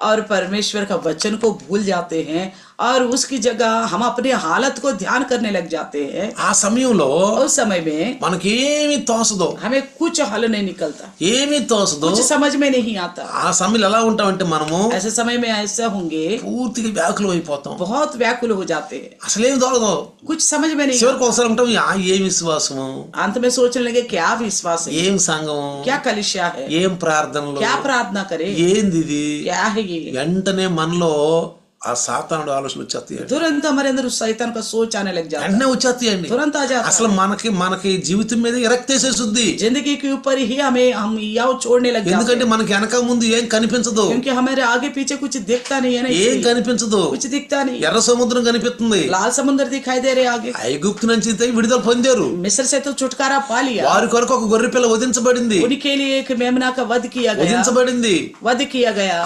और परमेश्वर का वचन को भूल जाते हैं और उसकी जगह हम अपनी हालत को ध्यान करने लग जाते हैं, ఆ సమయంలో उस समय में మనకేమి తోసదు, हमें कुछ हल नहीं निकलता, ఏమీ తోసదు. कुछ समझ में नहीं आता। ఆ సమయంలో ఎలా ఉంటామంటే మనము ऐसे समय में ऐसा होंगे, పూర్తిగా వ్యాకులం అయిపోతాం. बहुत व्याकुल हो जाते हैं, అసలేం దొరకదు. कुछ समझ में नहीं। చివరికి ఒకసారి ఉంటాం, ఏం విశ్వాసము, अंत में सोचने लगे क्या विश्वास है, ఏం సంఘం, क्या कलिशा है, ఏం ప్రార్థనలు, क्या प्रार्थना करे, ఏంది ఇది. क्या है ये। వెంటనే మనలో ఆ సాతానుడు ఆలోచన వచ్చేస్తాయండి. तुरंत हमारे अंदर उस शैतान का सोच आने लग जाता है, వెంటనే వచ్చేస్తాయండి. तुरंत आ जाता అసలు మనకి జీవితం మీద ఎరక్తేసేస్తుంది. है। जिंदगी के ऊपर ही हम याव छोड़ने लग जाते ఎందుకంటే మనకి వెనక ముందు ఏం కనిపించదు, हैं, क्योंकि हमारे आगे पीछे कुछ दिखता नहीं है ना, ఏం इसलिए కనిపించదు. कुछ दिखता नहीं। ఎర్ర సముద్రం కనిపిస్తుంది. लाल समुद्र दिखाई दे रहे आगे, ఐగుప్తు నుంచి విడుదల పొందారు. मिस्र से तो छुटकारा पा लिया, వారి కొరకు ఒక గొర్రె పిల్ల వధించబడింది, उनके लिए एक मेमना का वध किया गया, వధించబడింది. वध किया गया।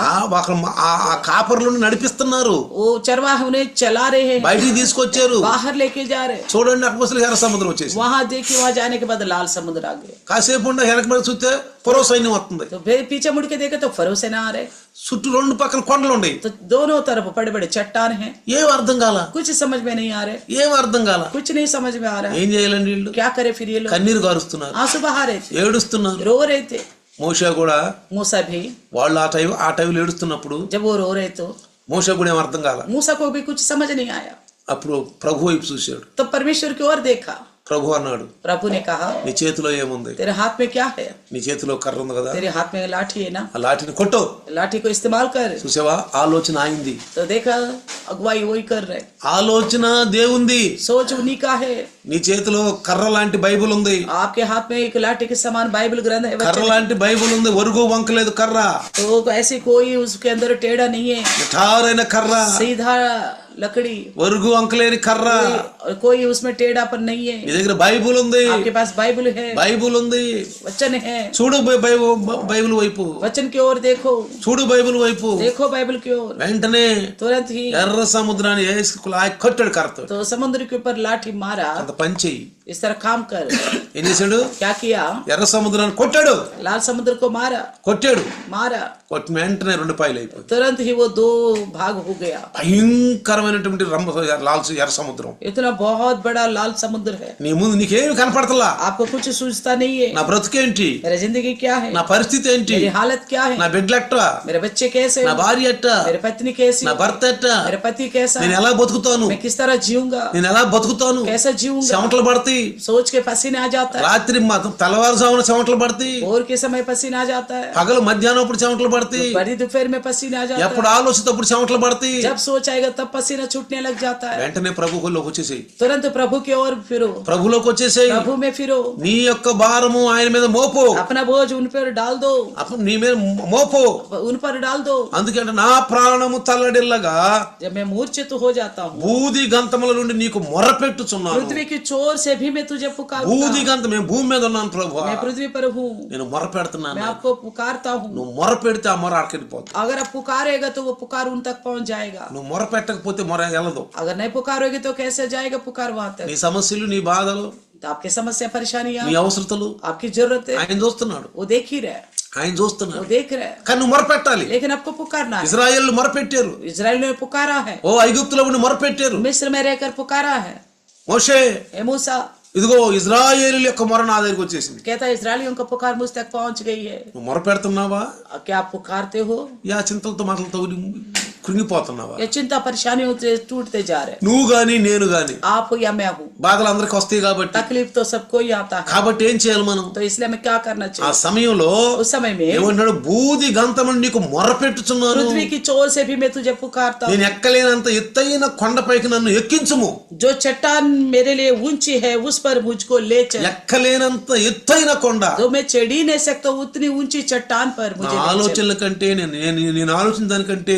ఆ కాపర్లను నడిపిస్తున్నారు, वो चरवाहे उन्हें चला रहे हैं, బయటికి తీసుకొచ్చారు. बाहर लेके जा रहे हैं। చూడండి, అక్కడ ఎర్ర సముద్రం వచ్చేసి वहां देखिए, वहां जाने के बाद लाल समुद्र आ गए। కాసేపు ఉండ వెనక మీద చూస్తే ఫరో సైన్యం వస్తుంది. तो फिर पीछे मुड़ के देखे तो फरो से ना आ रहे, చుట్టూ రెండు పక్కన కొండలు ఉన్నాయి. तो दोनों तरफ बड़े बड़े चट्टान हैं, ఏం అర్థం కాల, कुछ समझ में नहीं आ रहे, ఏం అర్థం కాల. कुछ नहीं समझ में आ रहा है। ఏం చేయాలండి వీళ్ళు? क्या करे फिर ये लोग? కన్నీరు గారుస్తున్నారు, आंसू बहा रहे थे, ఏడుస్తున్నారు. रो रहे थे। మోషే కూడా मूसा भी వాళ్ళు ఆ టైంలో ఏడుస్తున్నప్పుడు जब वो रो रहे तो మోషే కూడా ఏం అర్థం కాల. मूसा को भी कुछ समझ नहीं आया। అప్పుడు ప్రభు వైపు చూశాడు. तो परमेश्वर की ओर देखा, ప్రభు అన్నాడు, प्रभु ने कहा, నీ చేతిలో ఏముంది? तेरे हाथ में क्या है? నీ చేతిలో కర్ర ఉంది కదా, तेरे हाथ में लाठी है ना, ఆ లాఠీని కొట్టు. लाठी को इस्तेमाल कर। చూసావా, ఆలోచన ఆయింది. तो देखा, अगुवाई वही कर रहे, ఆలోచన దేవుంది. सोच उन्हीं का है। నీ చేతిలో కర్ర లాంటి బైబిల్ ఉంది, आपके हाथ में एक लाठी के समान बाइबल ग्रंथ है, కర్ర లాంటి బైబిల్ ఉంది. ఒరుగు వంకలేదు కర్ర, तो ऐसी कोई उसके अंदर टेढ़ा नहीं है, నిఠారైన కర్ర, सीधा लकड़ी, ఒరుగు వంకలేని కర్ర. कोई उसमें टेढ़ापन नहीं है। నీ దగ్గర బైబిల్ ఉంది, आपके पास बाइबल है, బైబిల్ ఉంది. वचन है, చూడు బైబిల్ వైపు, वचन की ओर देखो, చూడు బైబిల్ వైపు. देखो बाइबल की ओर। వెంటనే तुरंत ही ఎర్ర సముద్రాన్ని కొట్టాడు కర్రతో. तो समुद्र के ऊपर लाठी मारा, అంత పని చెయ్యి. इस तरह काम कर। ఏం చేశాడు? क्या किया? ఎర్ర సముద్రాన్ని కొట్టాడు, लाल समुद्र को मारा, मारा, కొట్టిన వెంటనే రెండు పాయలు అయిపోయింది. तुरंत ही वो दो भाग हो गया। భయంకరమైనటువంటి ఎర్ర సముద్రం. इतना बहुत बड़ा लाल समुद्र है, నీ ముందు నీకేమి కనపడతలా. आपको कुछ सूझता नहीं है। నా బ్రతుకేంటి, मेरी जिंदगी क्या है, నా పరిస్థితి ఏంటి, मेरी हालत क्या है, నా బిడ్డలెట్ట, मेरे बच्चे कैसे, నా భార్య ఎట్ట, मेरे पत्नी कैसी, నా భర్త ఎట్ట, मेरे पति कैसा, నేను ఎలా బతుకుతాను, मैं किस तरह जीऊंगा, నేను ఎలా బతుకుతాను, कैसा जीऊंगा। చెమటలు పడతాయి. सोच के पसीने आ जाता है, రాత్రి తెల్లవారుజామున చెమటలు పడతాయి, भोर के समय पसीना आ जाता है, పగలు మధ్యాహ్నం అప్పుడు చెమటలు పడతాయి, बड़ी दोपहर में पसीना आ जाता ఎప్పుడు ఆలోచిస్తప్పుడు చెమటలు పడతాయి. है, जब सोच आएगा तब पसीना छूटने लग जाता है। వెంటనే ప్రభులోకి వచ్చేసేయి, तुरंत प्रभु की ओर फिरो, ప్రభులోకి వచ్చేసేయి. प्रभु में फिरो, నీ యొక్క భారము ఆయన మీద మోపు, अपना बोझ उन पर डाल दो, అప్పుడు నీ మీద మోపు. उन पर डाल दो। అందుకంటే నా ప్రాణము తల్లడిల్లగా जब मैं मूर्छित हो जाता हूँ, బూది గంతముల నుండి నీకు మొరపెట్టుచున్నాను. पृथ्वी की चोर से भी मैं तुझे पुकारता బూది हूँ। గంత, మేము భూమి మీద ఉన్నాను ప్రభు, मैं पृथ्वी पर हूँ, నేను మొరపెడుతున్నాను. मैं आपको पुकारता हूँ। నువ్వు మొరపెడితే ఆ మొర ఆడికెళ్ళిపోతుంది. अगर आप पुकारेगा तो वो पुकार उन तक पहुंच जाएगा, నువ్వు మొరపెట్టకపోతే మొర వెళ్ళదు. अगर नहीं पुकारोगे तो कैसे जाएगा पुकार वहां तक। నీ సమస్యలు, నీ బాధలు, तो आपकी समस्या परेशानियां, నీ అవసరతలు आपकी जरूरतें ఆయన చూస్తున్నాడు, वो देख ही रहे, ఆయన वो చూస్తున్నాడు. देख रहे हैं, కానీ నువ్వు మొరపెట్టాలి. लेकिन आपको पुकारना है। ఇజ్రాయేల్ మొరపెట్టారు, इजराइल ने पुकारा है, ఓ ఐగుప్తులో ఉండి మొరపెట్టారు. मिस्र में रहकर पुकारा है। మోషే, हे मूसा, ఇదిగో ఇజ్రాయేలు యొక్క మొర నా దగ్గరికి వచ్చేసింది. कहता है इजरायलियों का पुकार मुझ तक पहुंच गई है। నువ్వు మొరపెడుతున్నావా? क्या आप पुकारते हो? యా చింతలతో మాటలతో కృంగిపోతున్నావా? ये चिंता परेशानियों से टूटते जा रहे हैं। నువ్వు గాని నేను గాని आप हो या मैं हूँ, బాధలు అందరికి వస్తాయి కాబట్టి तकलीफ तो सबको ही आता है। కాబట్టి ఏం చేయాలి మనం? तो इसलिए हमें क्या करना ఆ चाहिए? సమయంలో उस समय में ఏమంటాడు? బూది గంతమని నీకు మొరపెట్టుచున్నాను, पृथ्वी की चोर से भी मैं तुझे पुकारता हूँ। నేను ఎక్కలేనంత ఎత్తైన కొండపైకి నన్ను ఎక్కించుము. जो चट्टान मेरे लिए ऊंची है उस पर मुझको ले चल। ఎక్కలేనంత ఎత్తైన కొండ. जो मैं चढ़ ही नहीं सकता उतनी ऊंची चट्टान पर నా मुझे ले चल। ఆలోచనల కంటే నేను ఆలోచించిన దానికంటే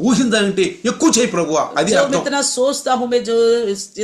ఊహిన దానికంటే ఎక్కువ చేయి ప్రభువా. అది जो मैं అర్థం. इतना सोचता हूँ, मैं जो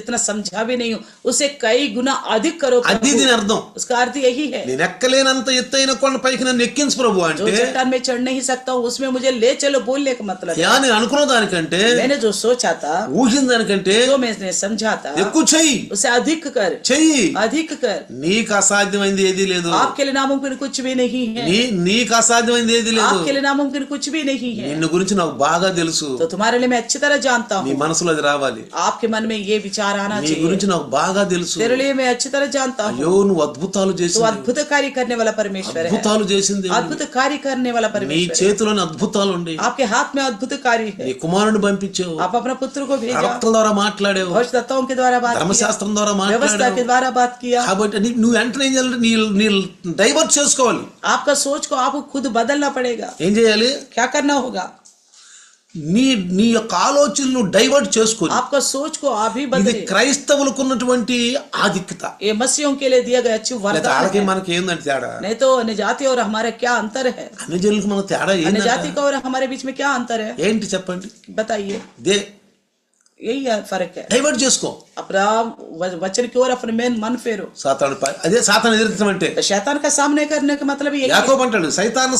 इतना समझा भी नहीं हूँ, उसे कई गुना अधिक करो అది प्रभु। దీని అర్థం. उसका अर्थ यही है। నేను ఎక్కలేనంత ఎత్తైన కొండపైకి నన్ను ఎక్కించు ప్రభు जो అంటే चट्टान में चढ़ नहीं सकता हूँ उसमें मुझे ले चलो बोलने का मतलब है। యా నేను అనుకున్న దానికంటే मैंने जो सोचा था, ఊహిన దానికంటే जो मैंने समझा था, ఎక్కువ చెయ్యి. उसे अधिक कर, చెయ్యి. अधिक कर। నీకు అసాధ్యమైంది ఏదీ లేదు. आपके लिए नामुमकिन कुछ भी नहीं है। నీకు అసాధ్యమైంది ఏదీ లేదు. आपके लिए नामुमकिन कुछ भी नहीं है। నిన్ను గురించి నాకు బాగా తెలుసు. तो तुम्हारे लिए मैं अच्छी तरह जानता నీ हूँ। మనసులో అది రావాలి. आपके मन में ये विचार आना నీ चाहिए। గురించి నాకు బాగా తెలుసు. तेरे लिए मैं अच्छी तरह जानता हूँ। అయ్యో నువ్వు అద్భుతాలు तो చేసింది, अद्भुत कार्य करने वाला परमेश्वर है। అద్భుతాలు చేసింది. अद्भुत कार्य करने वाला నీ परमेश्वर है। చేతిలోని అద్భుతాలు ఉండి आपके हाथ में अद्भुत कार्य है। నీ కుమారుని పంపించావు, आप अपना पुत्र को भेजा, ప్రవక్తల ద్వారా మాట్లాడావు, भविष्यद्वक्ताओं के द्वारा बात किया, ధర్మశాస్త్రం ద్వారా व्यवस्था के మాట్లాడావు. द्वारा बात किया। కాబట్టి నువ్వు వెంటనే ఏం చేయాలంటే నీ డైవర్ట్ చేసుకోవాలి. आपका सोच को आपको खुद बदलना पड़ेगा। ఏం చేయాలి? क्या करना होगा? నీ యొక్క ఆలోచనలు డైవర్ట్ చేసుకొని. आपका सोच को आप ही ఇది बदले। క్రైస్తవులకు ఉన్నటువంటి ఆధిక్యత. ये मसीहों के लिए दिया गया अच्छी లేదా वरदान వాళ్ళకి है। మనకి ఏందంటే తేడా? नहीं तो अन्य जाति और हमारे क्या अंतर है? అన్ని జనులకు మన తేడా अन्य जाति ఏంటి? का और हमारे बीच में क्या अंतर है? ఏంటి చెప్పండి? बताइए। यही फर्क है। డైవర్ట్ చేసుకో. अपना वचन की ओर अपने मन फेरो। సాతాను అదే సాతాను ఎదుర్కొనడం అంటే. तो शैतान का सामने करने का मतलब यही है। యాకోబు అంటాడు సైతాను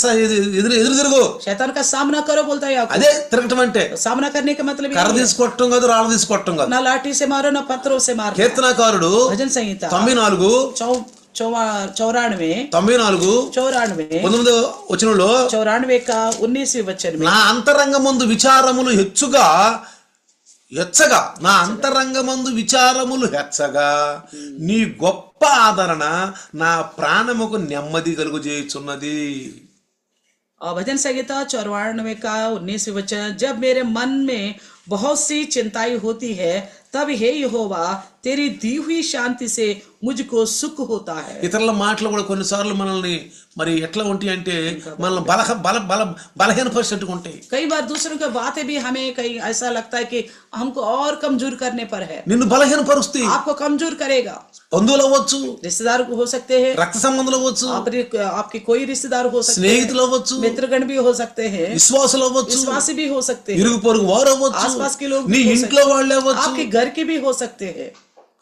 ఎదురు తిరుగు. शैतान का सामना करो बोलता है याकूब। అదే తిరగటం అంటే. तो सामना करने का मतलब కర్ర यही है। తీసుకొట్టడం కాదు, రాళ్ళు తీసుకొట్టడం కాదు. ना लाठी से मारो ना पत्थरों से मारो। కీర్తనకారుడు भजन संहिता 94 94 19వ వచనంలో 94 का 19वें वचन में, నా అంతరంగమందు విచారములు హెచ్చగా నా అంతరంగమందు విచారములు హెచ్చగా నీ గొప్ప ఆదరణ నా ప్రాణముకు నెమ్మది కలుగజేయుచున్నది. और भजन संहिता 94 का 19वें वचन, जब मेरे मन में बहुत सी चिंताएं होती है तब हे यहोवा तेरी दी हुई शांति से मुझको सुख होता है। ఇతరుల మాటలు కూడా కొన్నిసార్లు మనల్ని మరి ఎట్లా ఉంటాయి అంటే మనల్ని బలహీనపరిచేట్టుగా ఉంటాయి. कई बार दूसरों की बातें भी हमें कहीं ऐसा लगता है कि हमको और कमजोर करने पर है। నిన్ను బలహీనపరుస్తాయి. आपको कमजोर करेगा। బంధువులు అవ్వచ్చు, रिश्तेदार हो सकते हैं, రక్త సంబంధులు అవ్వచ్చు, आपके कोई रिश्तेदार हो सकते हैं, స్నేహితులు అవ్వచ్చు, मित्रगण भी हो सकते हैं, విశ్వాసులు అవ్వచ్చు, विश्वासी भी हो सकते हैं, ఇరుగు పొరుగు వారు అవ్వచ్చు, आसपास के लोग నీ भी हो ఇంట్లో सकते వాళ్ళు हैं, అవ్వచ్చు. आपके घर के भी हो सकते हैं।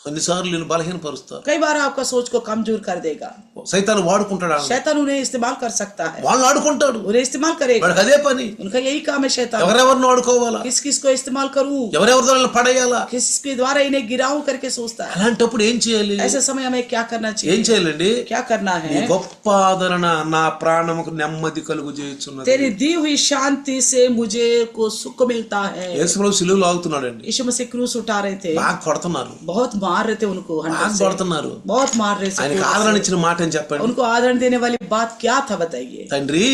కొన్నిసార్లు నేను బలహీనపరుస్తారు. कई बार आपका सोच को कमजोर कर देगा। సైతాను వాడుకుంటాడు. शैतान उन्हें इस्तेमाल कर सकता है, వాళ్ళు ఆడుకుంటాడు. उन्हें इस्तेमाल करेगा। వాడికి అదే పని. उनका यही काम है शैतान। ఎవరెవరిని వాడుకోవాలా, किस किस को इस्तेमाल करूं, ఎవరెవరితో పడేయాలా. किसके द्वारा इन्हें गिराऊं करके सोचता है। అలాంటప్పుడు ఏం చేయాలి? ऐसे समय हमें क्या करना ఏం चाहिए? చేయాలండి? क्या करना నీ है? గొప్ప ఆదరణ నా ప్రాణముకు నెమ్మది కలుగజేయుచున్నది. तेरी दी हुई शांति से मुझे को सुख मिलता है। యేసుప్రభు సిలువలో లాగుతున్నాడండి. यीशु मसीह क्रूस उठा रहे थे, బాగా కొడుతున్నారు, बहुत मार रहे थे उनको, బాగా కొడుతున్నారు. बहुत मार रहे थे। ఆయనకు ఆదరణ ఇచ్చిన మాట అని చెప్పండి. उनको आदरण देने वाली बात क्या था बताइए? తండ్రి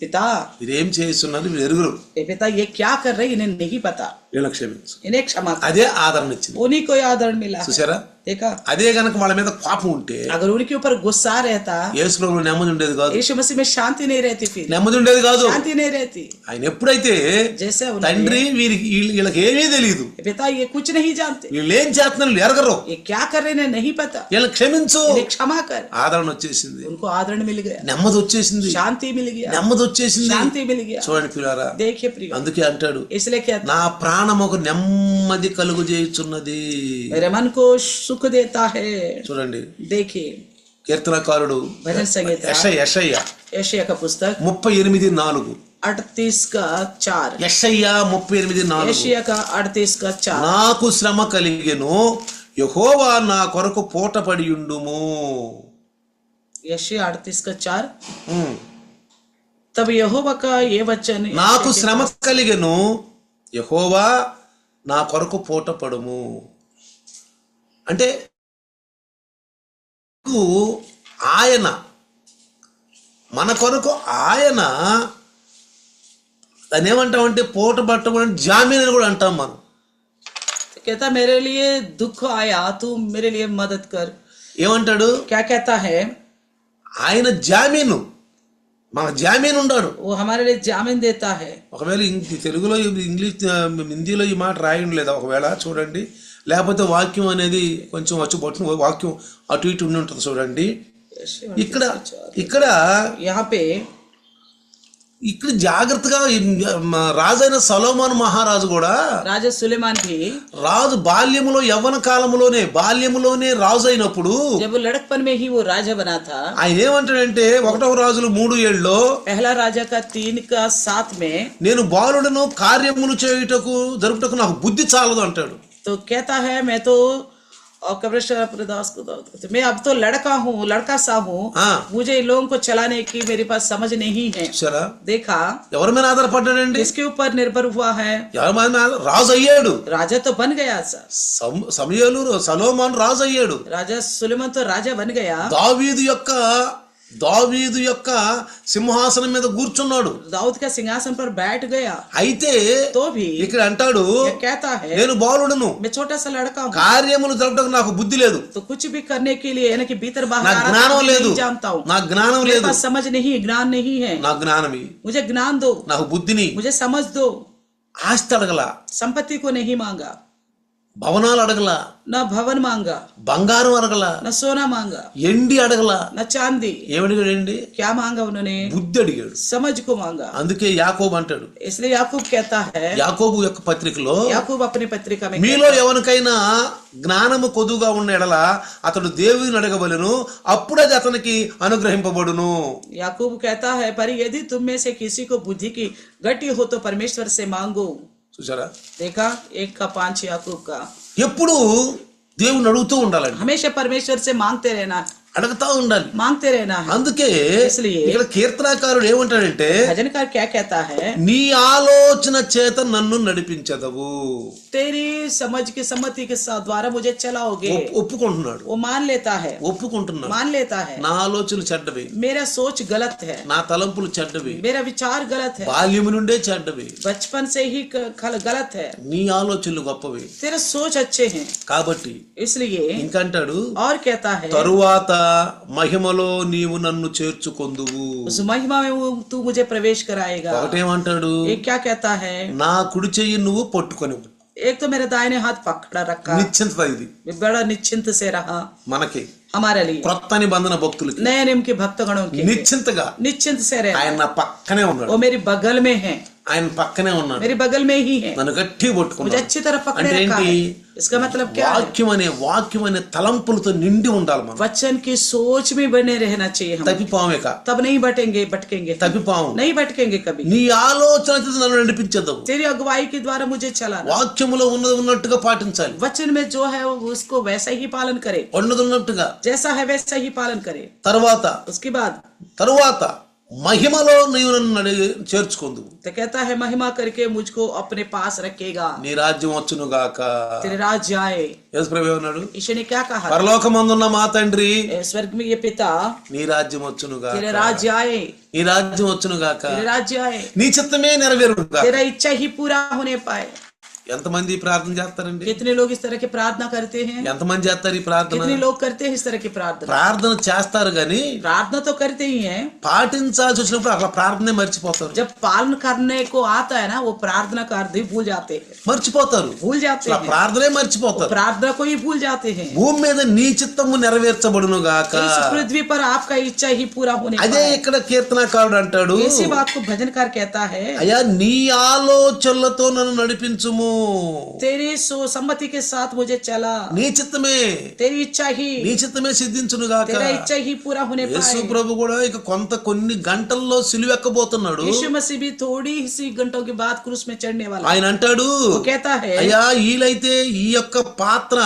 पिता, మీరేం చేస్తున్నారు వీరు ఎరుగురు, ये पिता ये क्या कर रहे इन्हें नहीं पता, వీళ్ళ క్షమించు. इन्हें क्षमा कर। అదే ఆదరణ ఇచ్చింది. उन्हीं को ये आदरण मिला है। చూసారా? देखा? అదే గనక వాళ్ళ మీద కోపం ఉంటే अगर उनके ऊपर गुस्सा रहता, యేసుప్రభులో నెమ్మది ఉండేది కాదు. यीशु मसीह में शांति नहीं रहती, फिर నెమ్మది ఉండేది కాదు. शांति नहीं रहती। ఆయన ఎప్పుడైతే जैसे తండ్రి వీళ్ళకి ఏమీ తెలియదు, पिता ये कुछ नहीं जानते, వీళ్ళు ఏం చేస్తున్నారు ఎరగరు, ये क्या कर रहे हैं नहीं पता, వీళ్ళని క్షమించు. इन्हें क्षमा कर। ఆదరణ వచ్చేసింది, उनको आदरण मिल गया, నెమ్మది వచ్చేసింది, शांति मिल गया, నెమ్మది వచ్చేసింది. शांति मिल गया। చూడండి పిల్లారా, देखिए प्रिय, అందుకే అంటాడు इसलिए कहता నా ప్రాణముకు నెమ్మది కలుగజేయుచున్నది. मेरे मन को सुख देता है। చూడండి देखिए కీర్తనకారుడు भजन संहिता యెషయా यशायाह का पुस्तक 38:4. 38 का 4, యెషయా 38:4. यशायाह का 38 का 4, నాకు శ్రమ కలిగెను, యెహోవా నా కొరకు పోటపడి ఉండుము. यशायाह 38 का 4, तब यहोवा का ये वचन, నాకు శ్రమ కలిగెను, యెహోవా నా కొరకు పోటపడుము. అంటే ఆయన మన కొరకు ఆయన దాన్ని ఏమంటామంటే పూట పట్టడం జామీన్ అని కూడా అంటాం మనం. तो कहता मेरे लिए दुख आया, तू मेरे लिए मदद कर. ఏమంటాడు? क्या कहता है? ఆయన జామీను, మన జామీన్ ఉన్నాడు. वो हमारे लिए जामीन देता है. ఒకవేళ తెలుగులో ఇంగ్లీష్ హిందీలో ఈ మాట రాయడం లేదా ఒకవేళ చూడండి, లేకపోతే వాక్యం అనేది కొంచెం వచ్చి వాక్యం అటు ఇటు ఉండి ఉంటుంది చూడండి. ఇక్కడ यहाँ पे ఇక్కడ జాగ్రత్తగా రాజైన సొలొమోను మహారాజు కూడా, రాజా సులేమాన్ भी రాజు బాల్యములో యవ్వన కాలములోనే రాజు అయినప్పుడు जब वो लड़कपन में ही वो राजा बना था, ఆయన ఏమంటాడంటే 1వ రాజులు 3:7 पहला राजा का 3:7 में నేను బాలుడను కార్యములు జరుపుటకు నాకు బుద్ధి చాలదు అంటాడు. तो कहता है मैं तो और कब्रेश्वर को मैं अब तो लड़का सा हूँ, मुझे इन लोगों को चलाने की मेरे पास समझ नहीं है. देखा ఎవరి మీద ఆధారపడ్డాడండి? इसके ऊपर निर्भर हुआ है. రాజు అయ్యాడు, राजा तो बन गया. సమూయేలు సొలొమోను రాజు అయ్యాడు. राजा सुलेमान तो राजा बन गया. దావీదు యొక్క సింహాసనం మీద కూర్చున్నాడు. दाऊद का सिंहासन पर बैठ गया. అయితే तो भी ఇక్కడ అంటాడు, कहता है నేను బాలుడను, मैं छोटा सा लड़का हूँ, కార్యములు జరపడానికి నాకు బుద్ధి లేదు. तो कुछ भी करने के लिए यानी कि भीतर बाहर నాకు జ్ఞానం లేదు, जानता हूँ, నాకు జ్ఞానం मेरे లేదు, पास समझ नहीं, ज्ञान नहीं है. నాకు జ్ఞానమి, मुझे ज्ञान दो, నాకు బుద్ధిని. मुझे समझ दो. ఆస్తి అడగల, संपत्ति को नहीं मांगा, భవనాలు అడగల, न भवन मांगा, బంగారం అడగల, न सोना मांगा, ఎండి అడగల. न चांदी. ఏమడిగాడండి? क्या मांगा उन्होंने? బుద్ధి అడిగాడు, समझ को मांगा. అందుకే యాకోబు అంటాడు, इसलिए याकूब कहता है, యాకోబు యొక్క పత్రికలో, याकूब अपनी पत्रिका में మీలో ఎవరికైనా జ్ఞానము కొదువుగా ఉన్న ఎడల అతడు దేవుని అడగవలెను, అప్పుడది అతనికి అనుగ్రహింపబడును. याकूब कहता है, पर यदि तुम में से किसी को बुद्धि की घटी हो तो परमेश्वर से मांगो. చూసారా? देखा 1:5 याकूब का. ఎప్పుడు దేవుని అడుగుతూ ఉండాలండి, हमेशा परमेश्वर से मांगते रहना, అడుగుతా ఉండాలి, मांगते रहना है. అందుకే इसलिए ఇక్కడ కీర్తనాకారుడు ఏమంటాడంటే, भजनकार क्या कहता है? నీ ఆలోచన చేత నన్ను నడిపించదవు. तेरी समझ की सम्मति के साथ द्वारा मुझे चलाओगे. ఒప్పుకుంటున్నాడు, वो मान लेता है, ఒప్పుకుంటున్నాడు. मान लेता है, నా ఆలోచనలు చెడ్డవి, मेरा सोच गलत है, నా తలంపులు చెడ్డవి, मेरा विचार गलत है, బాల్యము నుండే చెడ్డవి, बचपन से ही गलत है, నీ ఆలోచనలు గొప్పవి. तेरा सोच अच्छे हैं. కాబట్టి इसलिए ఇంకంటాడు, और कहता है, తరువాత మహిమలో నీవు నన్ను చేర్చుకొందువు. उस महिमा में तू मुझे प्रवेश कराएगा. ఒకటేమంటాడు, ये क्या कहता है? నా కుడి చెయ్యి నువ్వు పట్టుకొని. एक तो मेरे दाहिने हाथ पकड़ा रखा, నిశ్చింత ఇది मैं बड़ा निश्चिंत से रहा. మనకి हमारे लिए క్రొత్త నిబంధన భక్తులకి नए नियम के भक्तगणों के लिए నిశ్చింతగా निश्चिंत से रहे. ఆయన నా పక్కనే ఉన్నాడు, वो मेरी बगल में है, ఆయన పక్కనే ఉన్నాడు, मेरी बगल में ही है, నన్ను గట్టి मुझे పట్టుకున్నాడు. अच्छी तरह पकड़े అంటే रखा ఏంటి? है. इसका मतलब क्या है? వాక్యం అనే తలంపులతో నిండి ఉండాలి మనం. वचन की सोच में बने रहना चाहिए हम. తప్పిపోవేక, तब नहीं भटकेंगे, తప్పిపోవు. नहीं भटकेंगे कभी. నీ ఆలోచన చేత నన్ను నడిపించదు. तेरी अगुवाई के द्वारा मुझे चलाना. వాక్యములో ఉన్నది ఉన్నట్టుగా పాటించాలి, वचन में जो है वो उसको वैसा ही पालन करे, ఉన్నది ఉన్నట్టుగా. जैसा है वैसा ही पालन करे. उसके बाद తరువాత మహిమలో నీవు నన్ను చేర్చుకొందువు. तो कहता है महिमा करके मुझको अपने पास रखेगा. నీ రాజ్యం వచ్చును గాక. तेरे राज्य आए. యేసు ప్రభువు అన్నాడు, ईश्वर ने क्या कहा? పరలోకమందున్న మా తండ్రి, स्वर्ग में ये पिता, నీ రాజ్యం వచ్చును గాక. तेरे राज्य आए, నీ రాజ్యం వచ్చును గాక. तेरे राज्य आए, నీ చిత్తమే నెరవేరును గాక. तेरा इच्छा ही पूरा होने पाए. ఎంతమంది ప్రార్థన చేస్తారండి? कितने लोग इस तरह की प्रार्थना करते हैं? ఎంతమంది చేస్తారు ఈ ప్రార్థన? कितने लोग करते हैं इस तरह की प्रार्थना? ప్రార్థన చేస్తారు గాని प्रार्थना तो करते ही हैं, పాటించాల్సి వచ్చినప్పుడు అట్లా ప్రార్థనే మర్చిపోతారు. जब पालन करने को आता है ना, वो प्रार्थना का अर्थ ही भूल जाते हैं, మర్చిపోతారు, भूल जाते అట్లా हैं, ప్రార్థనే మర్చిపోతారు. प्रार्थना को ही भूल जाते हैं. భూమి మీద నీ చిత్తము నెరవేర్చబడును గాక. इस पृथ्वी पर आपका इच्छा ही पूरा होने అదే पाए. ఇక్కడ కీర్తనకారుడు అంటాడు, इसी बात को भजनकार कहता है, అయ్యా నీ ఆలోచనలతో నన్ను నడిపించుము. तेरी सम्मति के साथ मुझे चला. నీ చిత్తమే, तेरी इच्छा ही, నీ చిత్తమే సిద్ధించును గాక. तेरा इच्छा ही पूरा होने యేసు पाए. ప్రభు కూడా ఇక కొన్ని గంటల్లో సిలువెక్కబోతున్నాడు. यीशु मसीह भी थोड़ी सी घंटों के बाद क्रूस में चढ़ने वाला. ఆయన అంటాడు, वो कहता है, అయ్యా వీలైతే ఈ యొక్క పాత్ర,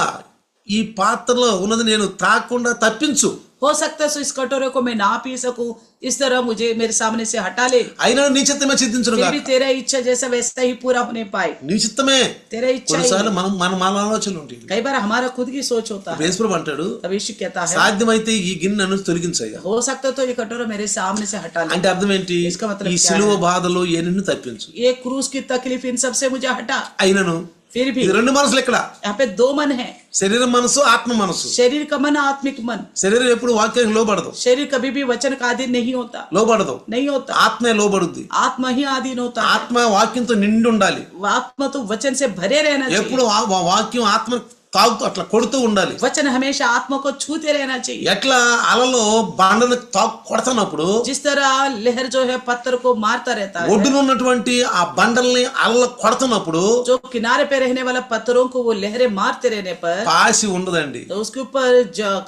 ఈ పాత్రలో ఉన్నది నేను తాకుండా తప్పించు. हो सकता है सो इस कटोरे को मैं ना पी सकूं, इस तरह मुझे मेरे सामने से हटा ले, అయినా నీ చిత్తమే సిద్ధించును फिर भी तेरा इच्छा जैसा वैसा ही पूरा होने पाए। నీ చిత్తమే तेरा इच्छा ही। కొన్నిసార్లు మన ఆలోచనలు ఉంటాయి. कई बार हमारा खुद की सोच होता है। యేసుప్రభు అంటాడు तब यीशु कहता है సాధ్యమైతే ఈ గిన్నెను తొలగించయ్యా. हो सकता तो ये कटोरा मेरे सामने से हटा ले। అంటే అర్థం ఏంటి? इसका मतलब ఈ क्या సిలువ है? బాధలు ఏనిన్ను తప్పించు. ये क्रूस की तकलीफ इन सबसे मुझे हटा। అయినను फिर भी ఇది రెండు మనసులు ఇక్కడ, यहाँ पे दो मन है, శరీరం మనసు ఆత్మ మనసు. शरीर का मन, आत्मिक मन। శరీరం ఎప్పుడు వాక్యానికి లోబడదు, शरीर कभी भी वचन का अधीन नहीं होता, లోబడదు. नहीं होता। ఆత్మే లోబడుద్ది. आत्मा ही अधीन होता है। ఆత్మ వాక్యంతో నిండి ఉండాలి. आत्मा तो वचन से भरे रहना ఎప్పుడు चाहिए। వాక్యం ఆత్మ తాగుతూ అట్లా కొడుతూ ఉండాలి. वचन हमेशा आत्मा को छूते रहना चाहिए। ఎట్లా అలలో బండను కొడుతున్నప్పుడు जिस तरह लहर जो है पत्थर को मारता रहता है, ఒడ్డున ఉన్నటువంటి ఆ బండల్ని అలల కొడుతున్నప్పుడు जो किनारे पे रहने वाला पत्थरों को वो लहरें मारते रहने पर పాసి ఉండదండి, तो उसके ऊपर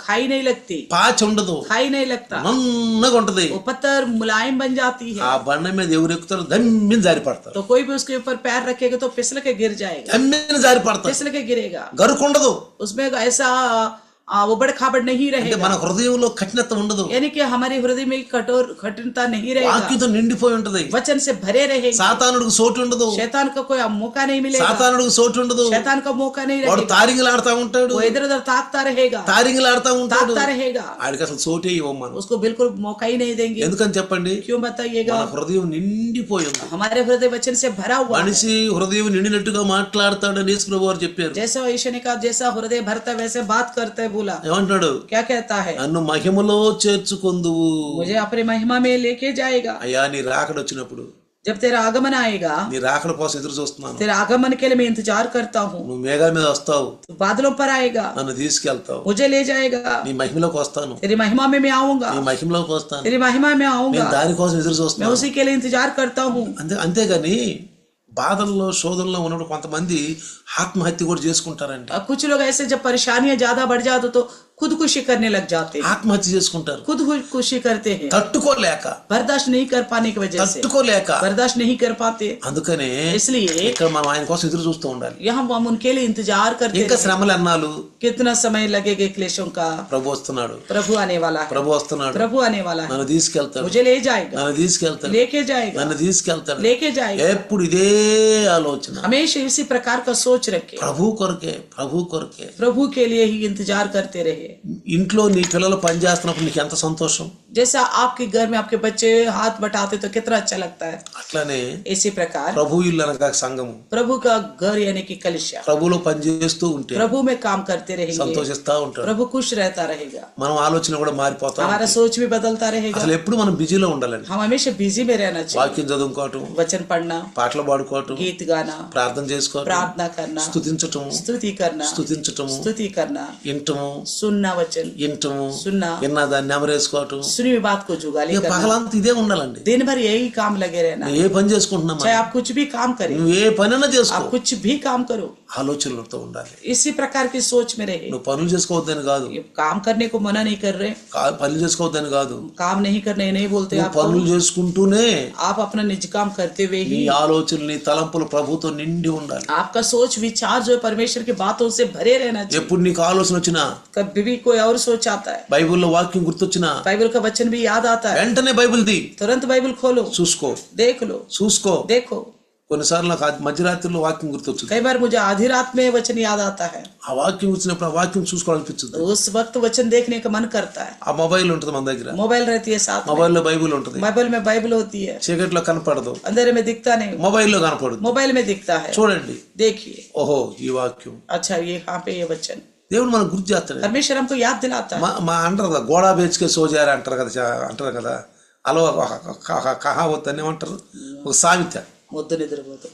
खाई नहीं लगती, పాచి ఉండదు, खाई नहीं लगता, నన్నగా ఉంటది. वो पत्थर मुलायम बन जाती है। ఆ బండ మీద ఎవరు ఎక్కుతారో దమ్మిని జారి పడతారు, तो कोई भी उसके ऊपर पैर रखेगा तो फिसल के गिर जाएगा, దమ్మిని జారి పడతారు. फिसल के गिरेगा, గరుకుండదు. उसमें ऐसा उबड़ खाबड़ नहीं అంటే रहेगा। మన హృదయంలో కఠినత ఉండదు, यानी कि हमारे हृदय में कठिनता नहीं रहेगा, వాక్యంతో నిండిపోయి ఉంటది. वचन से भरे रहेगा। సాతానుడికి సోటు ఉండదు, शैतान का कोई मौका नहीं मिलेगा, సాతానుడికి సోటు ఉండదు. शैतान का मौका नहीं వాడు रहेगा, తారింగిలాడుతా ఉంటాడు, वो इधर उधर ताकता रहेगा, తారింగిలాడుతా ఉంటాడు. ताकता रहेगा, ఆడికి అసలు సోటే ఇవ్వం మనం. उसको बिल्कुल मौका ही नहीं देंगे। ఎందుకని చెప్పండి? क्यों बताइएगा? మన హృదయం నిండిపోయి ఉంది. हमारे हृदय वचन से भरा हुआ है। మనిషి హృదయం నిండినట్టుగా మాట్లాడతాడని యేసుప్రభు వారు చెప్పారు. जैसा यीशु ने कहा, जैसा हृदय भरता वैसे बात करता है, बोला ఏమంటున్నాడు? क्या कहता है? నన్ను మహిమలో చేర్చుకొందువు. मुझे अपनी महिमा में लेके जाएगा। అయ్యా నీ రాకడ వచ్చినప్పుడు, जब तेरा आगमन आएगा, నీ రాకడ కోసం ఎదురు చూస్తున్నాను. तेरा आगमन के लिए मैं इंतजार करता हूँ। నువ్వు మేఘాల మీద వస్తావు, तो बादलों पर आएगा, నన్ను తీసుకెళ్తావు, मुझे ले जाएगा, నీ మహిమలోకి వస్తాను, तेरी महिमा में मैं आऊंगा, నీ మహిమలోకి వస్తాను, तेरी महिमा में నేను आऊंगा, దానికోసం ఎదురు मैं చూస్తున్నాను. उसी के लिए इंतजार करता हूँ। అంతేగాని బాధల్లో శోధనలో ఉన్నప్పుడు కొంతమంది ఆత్మహత్య కూడా చేసుకుంటారండి. कुछ लोग ऐसे जब परेशानियां ज्यादा बढ़ जाते तो खुदकुशी करने लग जाते हैं, ఆత్మహత్య చేసుకుంటారు खुदकुशी करते हैं, తట్టుకోలేక, बर्दाश्त नहीं कर पाने की वजह से, తట్టుకోలేక. बर्दाश्त नहीं कर पाते। అందుకనే इसलिए ఇక్కడ మనం ఆయన కోసం ఎదురు చూస్తూ ఉండాలి. यहाँ हम उनके लिए इंतजार करते ఇంకా हैं। శ్రమలు అన్నాలు, कितना समय लगेगा क्लेशों का? ప్రభు వస్తున్నాడు, प्रभु आने वाला है, ప్రభు వస్తున్నాడు, प्रभु आने वाला है, నన్ను తీసుకెళ్తాడు, मुझे ले जाएगा, నన్ను తీసుకెళ్తాడు, लेके जाएगा, నన్ను తీసుకెళ్తాడు. लेके जाएगा। ఎప్పుడు ఇదే ఆలోచన. हमेशा इसी प्रकार का सोच रखे, ప్రభు కొరకే, ప్రభు కొరకే. प्रभु के लिए ही इंतजार करते रहे। ఇంట్లో నీ పిల్లలు పని చేస్తున్నప్పుడు నీకు ఎంత సంతోషం. जैसा आपके घर में आपके बच्चे हाथ बटाते तो कितना अच्छा लगता है, అట్లానే इसी प्रकार ప్రభు ఇల్లు అనగా సంఘము, प्रभु का घर यानी कि कलिसिया, ప్రభులో పని చేస్తూ ఉంటే प्रभु में काम करते रहेंगे, సంతోషిస్తా ఉంటాడు. प्रभु खुश रहता रहेगा, మనం ఆలోచన కూడా మారిపోతాం. हमारा सोच भी बदलता रहेगा। అసలు ఎప్పుడు మనం బిజీలో ఉండాలండి. हम हमेशा बिजी में रहना चाहिए, వాక్యం చదువుకోవటం, वचन पढ़ना, పాటలు పాడుకోవటం, गीत गाना, ప్రార్థన చేసుకోవటం, प्रार्थना करना, స్తుతించటము, स्तुति करना, స్తుతించటము, स्तुति करना, వింటము, सुनना, वचन వింటము, सुनना, విన్నా దాన్ని నెమరేసుకోవటం. सुनी हुई बात को जुगाली ఇక करना, పగలంతా ఇదే ఉండాలండి. दिन भर यही काम लगे रहना। నువ్వు ఏ పని చేసుకుంటున్నామా, चाहे आप कुछ भी काम करें, నువ్వు ఏ పనైనా చేసుకో, आप कुछ भी काम करो, ఆలోచనలతో ఉండాలి. इसी प्रकार की सोच में रहे। నువ్వు పనులు చేసుకోవద్దని కాదు, ये काम करने को मना नहीं कर रहे, పనులు చేసుకోవద్దని కాదు, काम नहीं करने नहीं बोलते నువ్వు आप, పనులు చేసుకుంటూనే आप अपना निज काम करते हुए నీ ही ఆలోచనలు, నీ తలంపులు ప్రభుతో నిండి ఉండాలి. आपका सोच विचार जो है परमेश्वर की बातों से भरे रहना चाहिए। ఎప్పుడు నీకు ఆలోచన వచ్చినా, कभी भी कोई और सोच आता है, బైబిల్లో వాక్యం గుర్తొచ్చినా बाइबल का वचन भी याद आता है, వెంటనే బైబిల్ ది, तुरंत बाइबल खोलो, చూసుకో, देख लो, చూసుకో. देखो। కొన్నిసార్లు నాకు మధ్యరాత్రిలో వాక్యం గుర్తొచ్చింది. कई बार मुझे आधी रात में वचन याद आता है, ఆ వాక్యం వచ్చినప్పుడు ఆ వాక్యం చూసుకోవాలనిపించింది. तो उस वक्त वचन देखने का मन करता है। ఆ మొబైల్ ఉంటుంది మన దగ్గర, मोबाइल रहती है साथ में, మొబైల్లో బైబిల్ ఉంటుంది, मोबाइल में बाइबल होती है, చీకట్లో కనపడదు, अंधेरे में दिखता नहीं, మొబైల్లో కనపడదు. मोबाइल में दिखता है। చూడండి, देखिए, ఓహో ఈ వాక్యం अच्छा ये यहाँ पे ये वचन దేవుడు మనకు గుర్తు చేస్తాడు. परमेश्वर हमको याद दिलाता है। మా అంటారు కదా, గోడా బేచ్కే సోజారు అంటారు కదా, అంటారు కదా, అలో కహావత్ అని ఏమంటారు, ఒక సామెత, मुद्दे निद्रपोते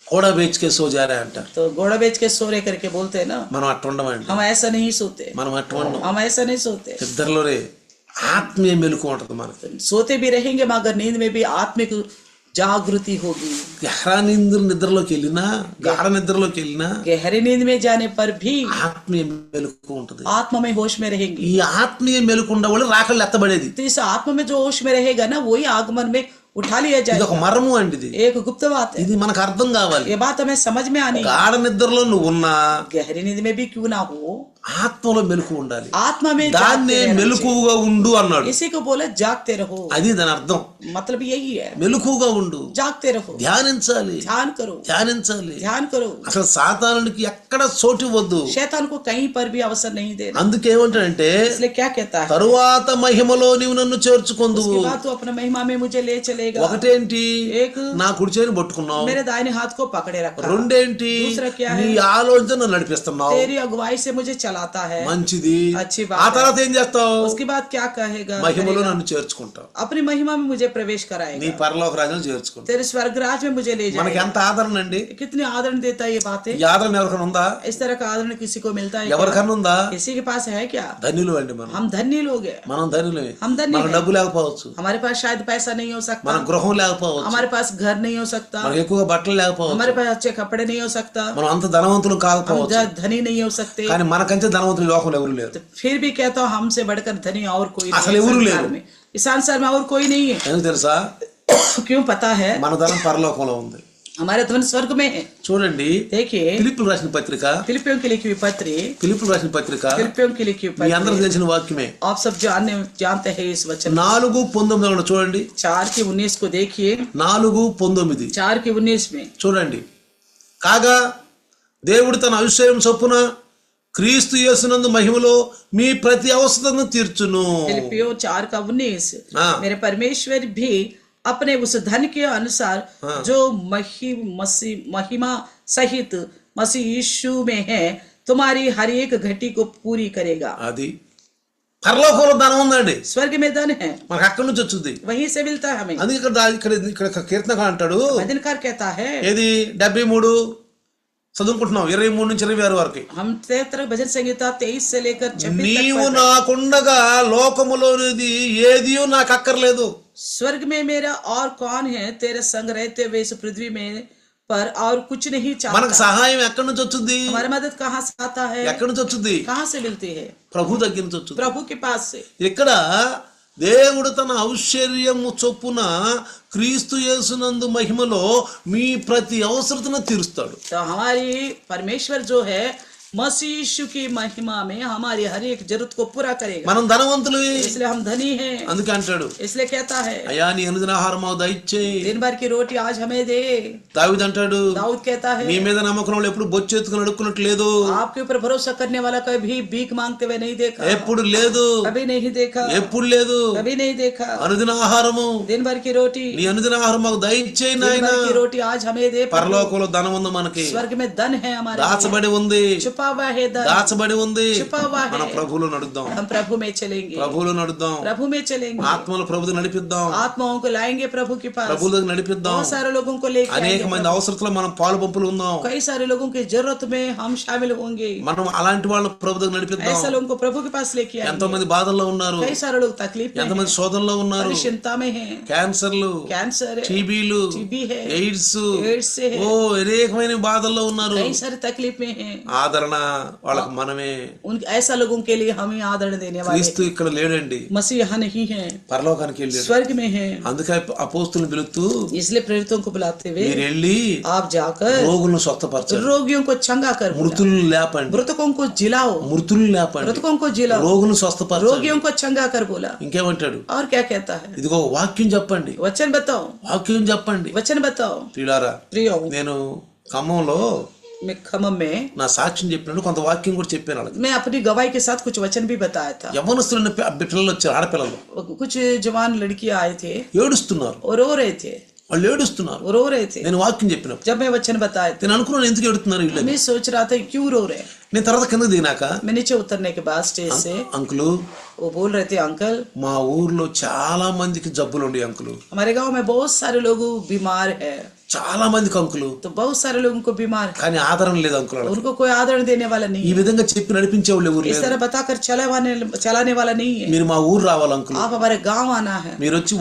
గోడా బేచ్కే సోజారే అంటారు. तो घोड़ा बेच के सोरे करके बोलते हैं ना, మనం అట్టు ఉండమండి, हम ऐसा नहीं सोते, మనం అట్టు ఉండం. हम ऐसा नहीं सोते, ఇద్దరిలోనే ఆత్మీయ మెలకు ఉంటుంది మనకు. सोते भी रहेंगे मगर नींद में भी आत्मिक जागृति होगी। గహరా నిద్రలోకి వెళ్ళినా, గాఢ నిద్రలోకి వెళ్ళినా गहरी नींद में जाने पर भी ఆత్మీయ మెలకు ఉంటుంది. आत्मा में होश में रहेंगे। ఈ ఆత్మీయ మెలకు ఉన్న వాళ్ళు రాకళ్ళు ఎత్తబడేది. तो इस आत्मा में जो होश में रहेगा ना, वही आगमन में उठा लिया ఇది ఒక जाएगा। మర్మం అండి. ఇది एक गुप्त बात है, ఇది మనకు అర్థం కావాలి. ये बात हमें समझ में आनी है। గాఢ నిద్రలో నువ్వు ఉన్నా गहरी नींद में भी क्यों ना हो, ఆత్మలో మెలకు ఉండాలి, आत्मा में దాన్నే जागते रहना మెలకువగా ఉండు అన్నాడు. चाहिए। इसी को बोले जागते रहो, అది దాని అర్థం. मतलब यही है, మెలకువగా ఉండు, जागते रहो, ధ్యానించాలి, ध्यान करो, ధ్యానించాలి. ध्यान करो। అసలు సాతానునికి ఎక్కడ చోటు ఇవ్వద్దు. शैतान को कहीं पर भी अवसर नहीं देना। అందుకేమంటాడంటే इसलिए क्या कहता है, తరువాత మహిమలో నీవు నన్ను చేర్చుకొందువు. उसके बाद तू अपने महिमा में मुझे ले चलेगा। ఒకటేంటి, एक నా కుడి చేతిని పట్టుకున్నావు. मेरे दाहिने हाथ को पकड़े रखा। రెండేంటి, दूसरा क्या है, నీ ఆలోచన నన్ను నడిపిస్తున్నావు. तेरी अगुवाई से मुझे चलाता है। మంచిది. अच्छी ఆ बात తర్వాత ఏం చేస్తావు, है। उसके बाद क्या कहेगा, మహిమలో నన్ను చేర్చుకుంటావు, अपनी महिमा में मुझे प्रवेश నీ कराएगा, పరలోక రాజ్యం చేర్చుకుంటావు. तेरे स्वर्ग राज में मुझे ले మనకి जाएगा। ఎంత ఆదరణ అండి. कितनी आदरण देता है ये बातें। ఈ ఆదరణ ఎవరికైనా ఉందా? इस तरह का आदरण किसी को मिलता है क्या? ఎవరికైనా ఉందా? किसी के पास है क्या? ధన్యులు అండి. మనం हम धन्य लोग हैं। మనం ధన్యులమే. हम धन्य మనకు हैं। డబ్బు లేకపోవచ్చు, हमारे पास शायद पैसा नहीं हो सकता, మన గృహం లేకపోవచ్చు, हमारे पास घर नहीं हो सकता, మనకు ఎక్కువగా బట్టలు లేకపోవచ్చు, हमारे पास अच्छे कपड़े नहीं हो सकता, మనం అంత ధనవంతులు हम కాకపోవచ్చు. धनी नहीं हो सकते। కానీ మనకంటే ధనవంతులు లోకంలో ఎవరు లేరు. तो फिर भी कहता हूँ हमसे बढ़कर धनी और कोई असल नहीं है ఎవరు संसार లేరు. में। इस संसार में और कोई नहीं है। ఎందుకు తెలుసా? क्यों पता है? మన ధనం పరలోకంలో ఉంది. हमारे धन स्वर्ग में है। చూడండి, देखिए ఫిలిప్పులు రాసిన పత్రిక, फिलिपियों के लिखी हुई पत्री, ఫిలిప్పులు రాసిన పత్రిక फिलिपियों की लिखी हुई మీ అందరికి पत्री, తెలిసిన వాక్యమే. आप सब जानते हैं इस वचन। 4:19 చూడండి. 4:19 को देखिए। 4:19 4:19 में చూడండి. కాగా దేవుడు తన ఐశ్వర్యం చొప్పున క్రీస్తు యేసునందు మహిమలో మీ ప్రతి అవసరతను తీర్చును. फिलिपियों 4:19 हाँ। मेरे परमेश्वर भी अपने उस धन के अनुसार जो महिमा सहित मसीह यीशु में है तुम्हारी हर एक घटी को पूरी करेगा। అది పరలోకంలో ధనం ఉందండి, स्वर्ग में धन है, మనకు అక్కడి నుంచి వచ్చింది. वहीं से मिलता है हमें। అందుకే ఇక్కడ కీర్తనకారుడు అంటాడు, भजनकार कहता है, ఏది 73 చదువుకుంటున్నాం 23 నుంచి 26 వరకు. हम 73 भजन संहिता 23 से लेकर 26 నీవు तक నాకుండగా లోకములోనిది ఏది నాకు అక్కర్లేదు. स्वर्ग में मेरा और कौन है, तेरे संग रहते हुए इस पृथ्वी में पर और कुछ नहीं మనకు चाहता। సహాయం ఎక్కడి నుంచి వచ్చింది? हमारी मदद कहाँ से आता है, ఎక్కడి నుంచి వచ్చింది? कहाँ से मिलती है? ప్రభు దగ్గర నుంచి వచ్చింది. प्रभु के पास से। ఇక్కడ దేవుడు తన ఐశ్వర్యము చొప్పున క్రీస్తు యేసునందు మహిమలో మీ ప్రతి అవసరతను తీరుస్తాడు. तो हमारी परमेश्वर जो है मसीह यीशु की महिमा में हमारी हर एक जरूरत को पूरा करेगा। మనం ధనవంతులు, इसलिए हम धनी हैं। అందుకే అంటాడు, इसलिए कहता है అయ్యా నీ అనుదిన ఆహారం మాకు దయచేయి. दिन भर की रोटी आज हमें दे। దావీదు అంటాడు, दाऊद कहता है నీ మీద నమ్మకం వాళ్ళు ఎప్పుడు బొచ్చెత్తుకుని అడుక్కున్నట్టు లేదు, आपके ऊपर भरोसा करने वाला कभी भीख मांगते हुए नहीं देखा, ఎప్పుడు లేదు, कभी नहीं देखा, ఎప్పుడు లేదు. कभी नहीं देखा। అనుదిన ఆహారము, दिन भर की रोटी, నీ అనుదిన ఆహారం మాకు దయచేయి दिन నాయన. भर की रोटी आज हमें दे। పరలోకంలో ధనం ఉంది, మనకి स्वर्ग में धन है हमारे लिए, దాచబడి ఉంది, छुपा हुआ है धन, దాచబడి ఉంది. छुपा हुआ మన है। ప్రభువులో నడుద్దాం, हम प्रभु में चलेंगे, ప్రభువులో నడుద్దాం, प्रभु में चलेंगे, ఆత్మలో ప్రభుని నడిపిద్దాం, आत्माओं को लाएंगे प्रभु के पास, ప్రభు దగ్గర నడిపిద్దాం. बहुत सारे लोगों को लेके అనేక आएंगे మంది प्रभु। అవసరతలో మనం పాలు పంపులు ఉందాం. कई सारे लोगों की जरूरत में हम शामिल होंगे, మనం అలాంటి వాళ్ళని ప్రభు దగ్గర నడిపిద్దాం. ऐसा लोगों को प्रभु के पास लेके ఎంతో आएंगे। మంది బాధల్లో ఉన్నారు, कई सारे लोग तकलीफ में ఎంతమంది हैं, శోధనలో ఉన్నారు, बड़ी चिंता में हैं, క్యాన్సర్లు, कैंसर है, టీబీలు, टीबी है, ఎయిడ్స్, एड्स से है, ఓ అనేకమైన బాధల్లో ఉన్నారు. कई सारे तकलीफ में हैं। ఆదరణ వాళ్ళకి మనమే. उन ऐसा लोगों के लिए हमें आदरण देने वाले క్రీస్తు ఇక్కడ లేడండి, मसीह यहाँ नहीं है, పరలోకానికి వెళ్ళాడు. स्वर्ग में है। అందుకే అపోస్తులను పిలుస్తూ इसलिए प्रेरितों को बुलाते हुए మీరు వెళ్ళి आप जाकर రోగులను స్వస్థపరచండి, रोगियों को चंगा कर बोला, మృతులను లేపండి, मृतकों को जिलाओ, మృతులను లేపండి, मृतकों को जिलाओ, రోగులను స్వస్థపరచండి. रोगियों को चंगा कर बोला। ఇంకేమంటాడు? और क्या कहता है? ఇదిగో వాక్యం చెప్పండి, वचन बताओ, వాక్యం చెప్పండి. वचन बताओ। ప్రియులారా, प्रियो, నేను ఖమ్మంలో मैं खम्मम में నా సాక్ష్యం చెప్పినప్పుడు కొంత వాక్యం కూడా చెప్పాను వాళ్ళకి. मैं अपनी गवाही के साथ कुछ वचन भी बताया था। యవ్వనస్తులైన పిల్లలు వచ్చారు, ఆడపిల్లలు कुछ जवान लड़कियां आए थे ఏడుస్తున్నారు, और रो रहे थे, వాళ్ళు ఏడుస్తున్నారు. वो रो रहे थे। నేను వాక్యం చెప్పినప్పుడు जब मैं वचन बताए थे నేను అనుకున్నాను ఎందుకు ఏడుతున్నారు వీళ్ళు. मैं सोच रहा था क्यों रो रहे हैं। నేను తర్వాత కిందకి దిగినాక मैं नीचे उतरने के बाद स्टेज से అంకులు वो बोल रहे थे, अंकल మా ఊర్లో చాలా మందికి జబ్బులు ఉండి అంకులు, हमारे गांव में बहुत सारे लोग बीमार है, చాలా మందికి అంకులు, तो बहुत सारे लोगों को बीमार है, కానీ ఆదరణ లేదు అంకులు. उनको कोई आदरण देने वाला नहीं ఈ है, విధంగా చెప్పి నడిపించే వాళ్ళు ఎవరు इस లేరు. तरह बताकर चलाने वाला नहीं है। మీరు మా ఊరు రావాలి అంకులు, आप हमारे गांव आना है, మీరు వచ్చి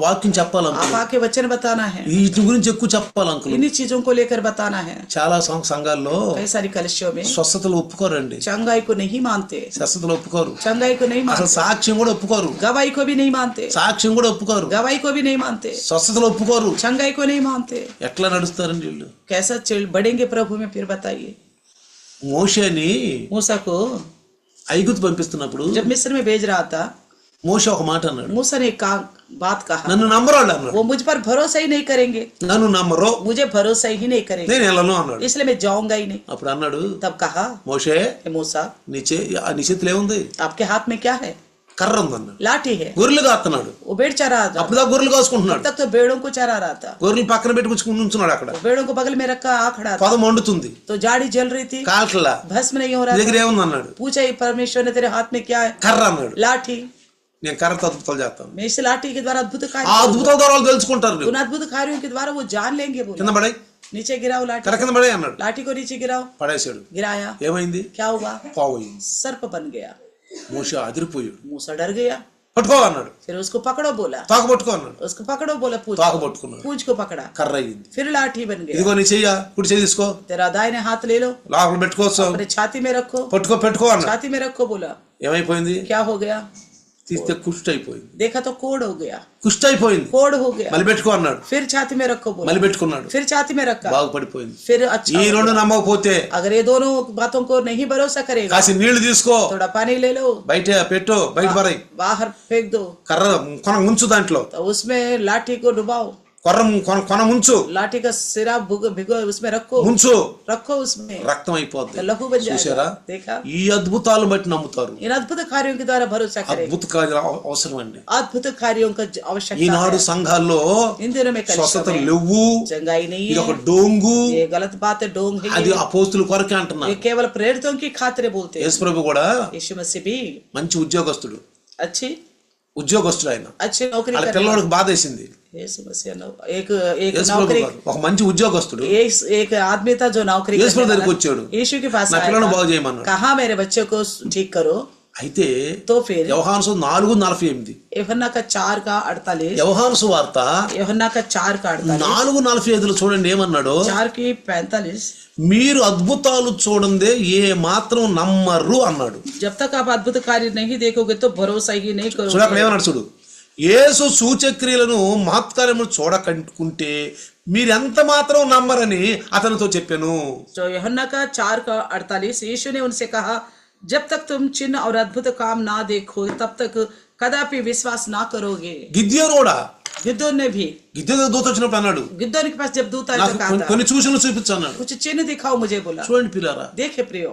వాక్యం చెప్పాలి आप అంకులు, आके वचन बताना है, వీటి గురించి ఎక్కువ చెప్పాలి అంకులు. इन्हीं चीजों को लेकर बताना है। చాలా సంఘాల్లో कई सारी कलिसियों में స్వస్థతలు ఒప్పుకోరండి, चंगाई को नहीं मानते, స్వస్థతలు ఒప్పుకోరు, चंगाई को नहीं అసలు मानते, సాక్ష్యం కూడా ఒప్పుకోరు, गवाही को भी नहीं मानते, సాక్ష్యం కూడా ఒప్పుకోరు, गवाही को भी नहीं मानते, స్వస్థతలు ఒప్పుకోరు. चंगाई को नहीं मानते। ఎట్లా నడుస్తారండి వీళ్ళు? कैसा बढ़ेंगे प्रभु में? फिर बताइए। మోషేని मूसा को ఐగుప్తు పంపిస్తున్నప్పుడు जब मिस्र में भेज रहा था, మోషే ఒక మాట అన్నాడు, मूसा ने एक बात कहा, నన్ను నమ్మరాళ్ళు అన్నాడు, वो मुझ पर भरोसा ही नहीं करेंगे, నన్ను నమ్మరో मुझे भरोसा ही नहीं करेंगे, నేను వెళ్ళను అన్నాడు. इसलिए मैं जाऊंगा ही नहीं. అప్పుడు అన్నాడు, तब कहा, మోషే मूसा నీ చేతిలో ఏముంది? आपके हाथ में क्या है? కర్ర ఉంది అన్నాడు. लाठी है. గొర్రెలు కాస్తున్నాడు. वो भेड़ चरा रहा था. అప్పుడు దాకా గొర్రెలు కాసుకుంటున్నాడు. तब तक तो भेड़ों को चरा रहा था. గొర్రెలు పక్కన పెట్టుకుని ఉంచున్నాడు అక్కడ. वो भेड़ों को बगल में रखा आ खड़ा था. పొద మండుతుంది, तो जाड़ी जल रही थी, కాల్కలా भस्म नहीं हो रहा దగ్గర था. ఏముంది అన్నాడు. पूछा, ये परमेश्वर ने तेरे हाथ में क्या है? కర్ర అన్నాడు. लाठी. నేను కర్రతో అద్భుతాలు చేస్తాను. मैं इस लाठी के द्वारा अद्भुत ఆ कार्य, అద్భుతాల ద్వారా వాళ్ళు తెలుసుకుంటారు. उन अद्भुत कार्यों के द्वारा वो जान लेंगे. बोला, కింద పడే, नीचे गिराओ लाठी. కర్ర కింద పడే అన్నాడు. लाठी को नीचे गिराओ. పడేశాడు. गिराया. ఏమైంది? क्या हुआ? పావుయింది. सर्प बन गया. మోషే అదిరిపోయాడు. मूसा डर गया. పట్టుకో అన్నాడు. फिर उसको पकड़ो बोला. తోక పట్టుకో అన్నాడు. उसको पकड़ो बोला. पूछ తోక పట్టుకున్నాడు. पूछ को पकड़ा. కర్ర అయ్యింది. फिर लाठी बन गया. ఇదిగో నీ చెయ్య, కుడి చెయ్యి తీసుకో, तेरा दाहिने हाथ ले लो, లోపల పెట్టుకోవచ్చు, अपने छाती में रखो. పెట్టుకో అన్నాడు. छाती में रखो बोला. ఏమైపోయింది? क्या हो गया? తీస్తే కుష్టి అయిపోయింది. देखा तो कोड़ हो गया. కుష్టి అయిపోయింది. कोड़ हो गया. మళ్ళీ పెట్టుకో అన్నాడు. फिर छाती में रखो बोला. మళ్ళీ పెట్టుకున్నాడు. फिर छाती में रखा. బాగుపడిపోయింది. फिर अच्छा ఈ हो రెండు गया. నమ్మకపోతే अगर ये दोनों बातों को नहीं भरोसा करेगा, కాసి నీళ్లు తీసుకో, थोड़ा पानी ले लो, బయట పెట్టు, బయట పరాయి, बाहर फेंक दो, కర్ర కొన ముంచు, దాంట్లో तो उसमें लाठी को डुबाओ, కొన ముంచు, लाठी का सिरा भिगो, उसमें रखो, ముంచు, रखो उसमें, రక్తం అయిపోద్ది. तो लहू बन చూసారా? जाएगा. देखा, ఈ అద్భుతాలు బట్టి నమ్ముతారు. इन अद्भुत कार्यों के द्वारा भरोसा करेगा. అద్భుత కార్యాలు అవసరం అండి. अद्भुत कार्यों का आवश्यकता ఈనాడు है. సంఘాల్లో इन दिनों में कलिसिया స్వస్థతలు में లేవు. चंगाई नहीं ఇది ఒక है. డోంగు. ये गलत बात है. डोंग है అది ये. అపోస్తుల కొరకే అంటున్నారు. ये केवल प्रेरितों की खातिर बोलते हैं. యేసు ప్రభు కూడా यीशु मसीह भी మంచి ఉద్యోగస్తుడు, अच्छी ఆయన. नौकरी వాళ్ళ कर रहे हैं. పిల్లవాడికి బాధేసింది. यीशु मसीह एक एक యేసు ప్రభు नौकरी, గారు ఒక మంచి ఉద్యోగస్తుడు एक आदमी था जो नौकरी యేసు ప్రభు करने దగ్గరికి वाला. వచ్చాడు. यीशु के पास నా आया పిల్లలను था. బాగు చేయమన్నాడు. कहा मेरे बच्चे को ठीक करो. అయితే तो फिर యోహాను సువార్త 4:48, यूहन्ना का 4:48, యోహాను సువార్త यूहन्ना का 4:48, 4:45 చూడండి ఏమన్నాడు. 4:45, మీరు అద్భుతాలు చూడందే ఏ మాత్రం నమ్మరు అన్నాడు. जब तक आप अद्भुत कार्य नहीं देखोगे तो भरोसा ही नहीं చూడు అక్కడ करोगे. ఏమన్నాడు చూడు. యేసు సూచక్రియలను మహత్కార్యములు చూడకుంటే మీరెంత మాత్రం నమ్మరని అతనితో చెప్పాను. तो यूहन्ना का 4:48, यीशु ने उनसे कहा, जब तक तुम चिन्ह और अद्भुत काम ना देखो तब तक कदापि विश्वास ना करोगे. గిద్యోను కూడా, गिदोन ने भी, గిద్యోను దూత వచ్చినప్పుడు అన్నాడు, गिदोन के पास जब दूत आया నాకు तो कहा था, కొన్ని సూచనలు చూపించు అన్నాడు. कुछ चिन्ह दिखाओ मुझे बोला. చూడండి పిల్లారా, देखे प्रियो,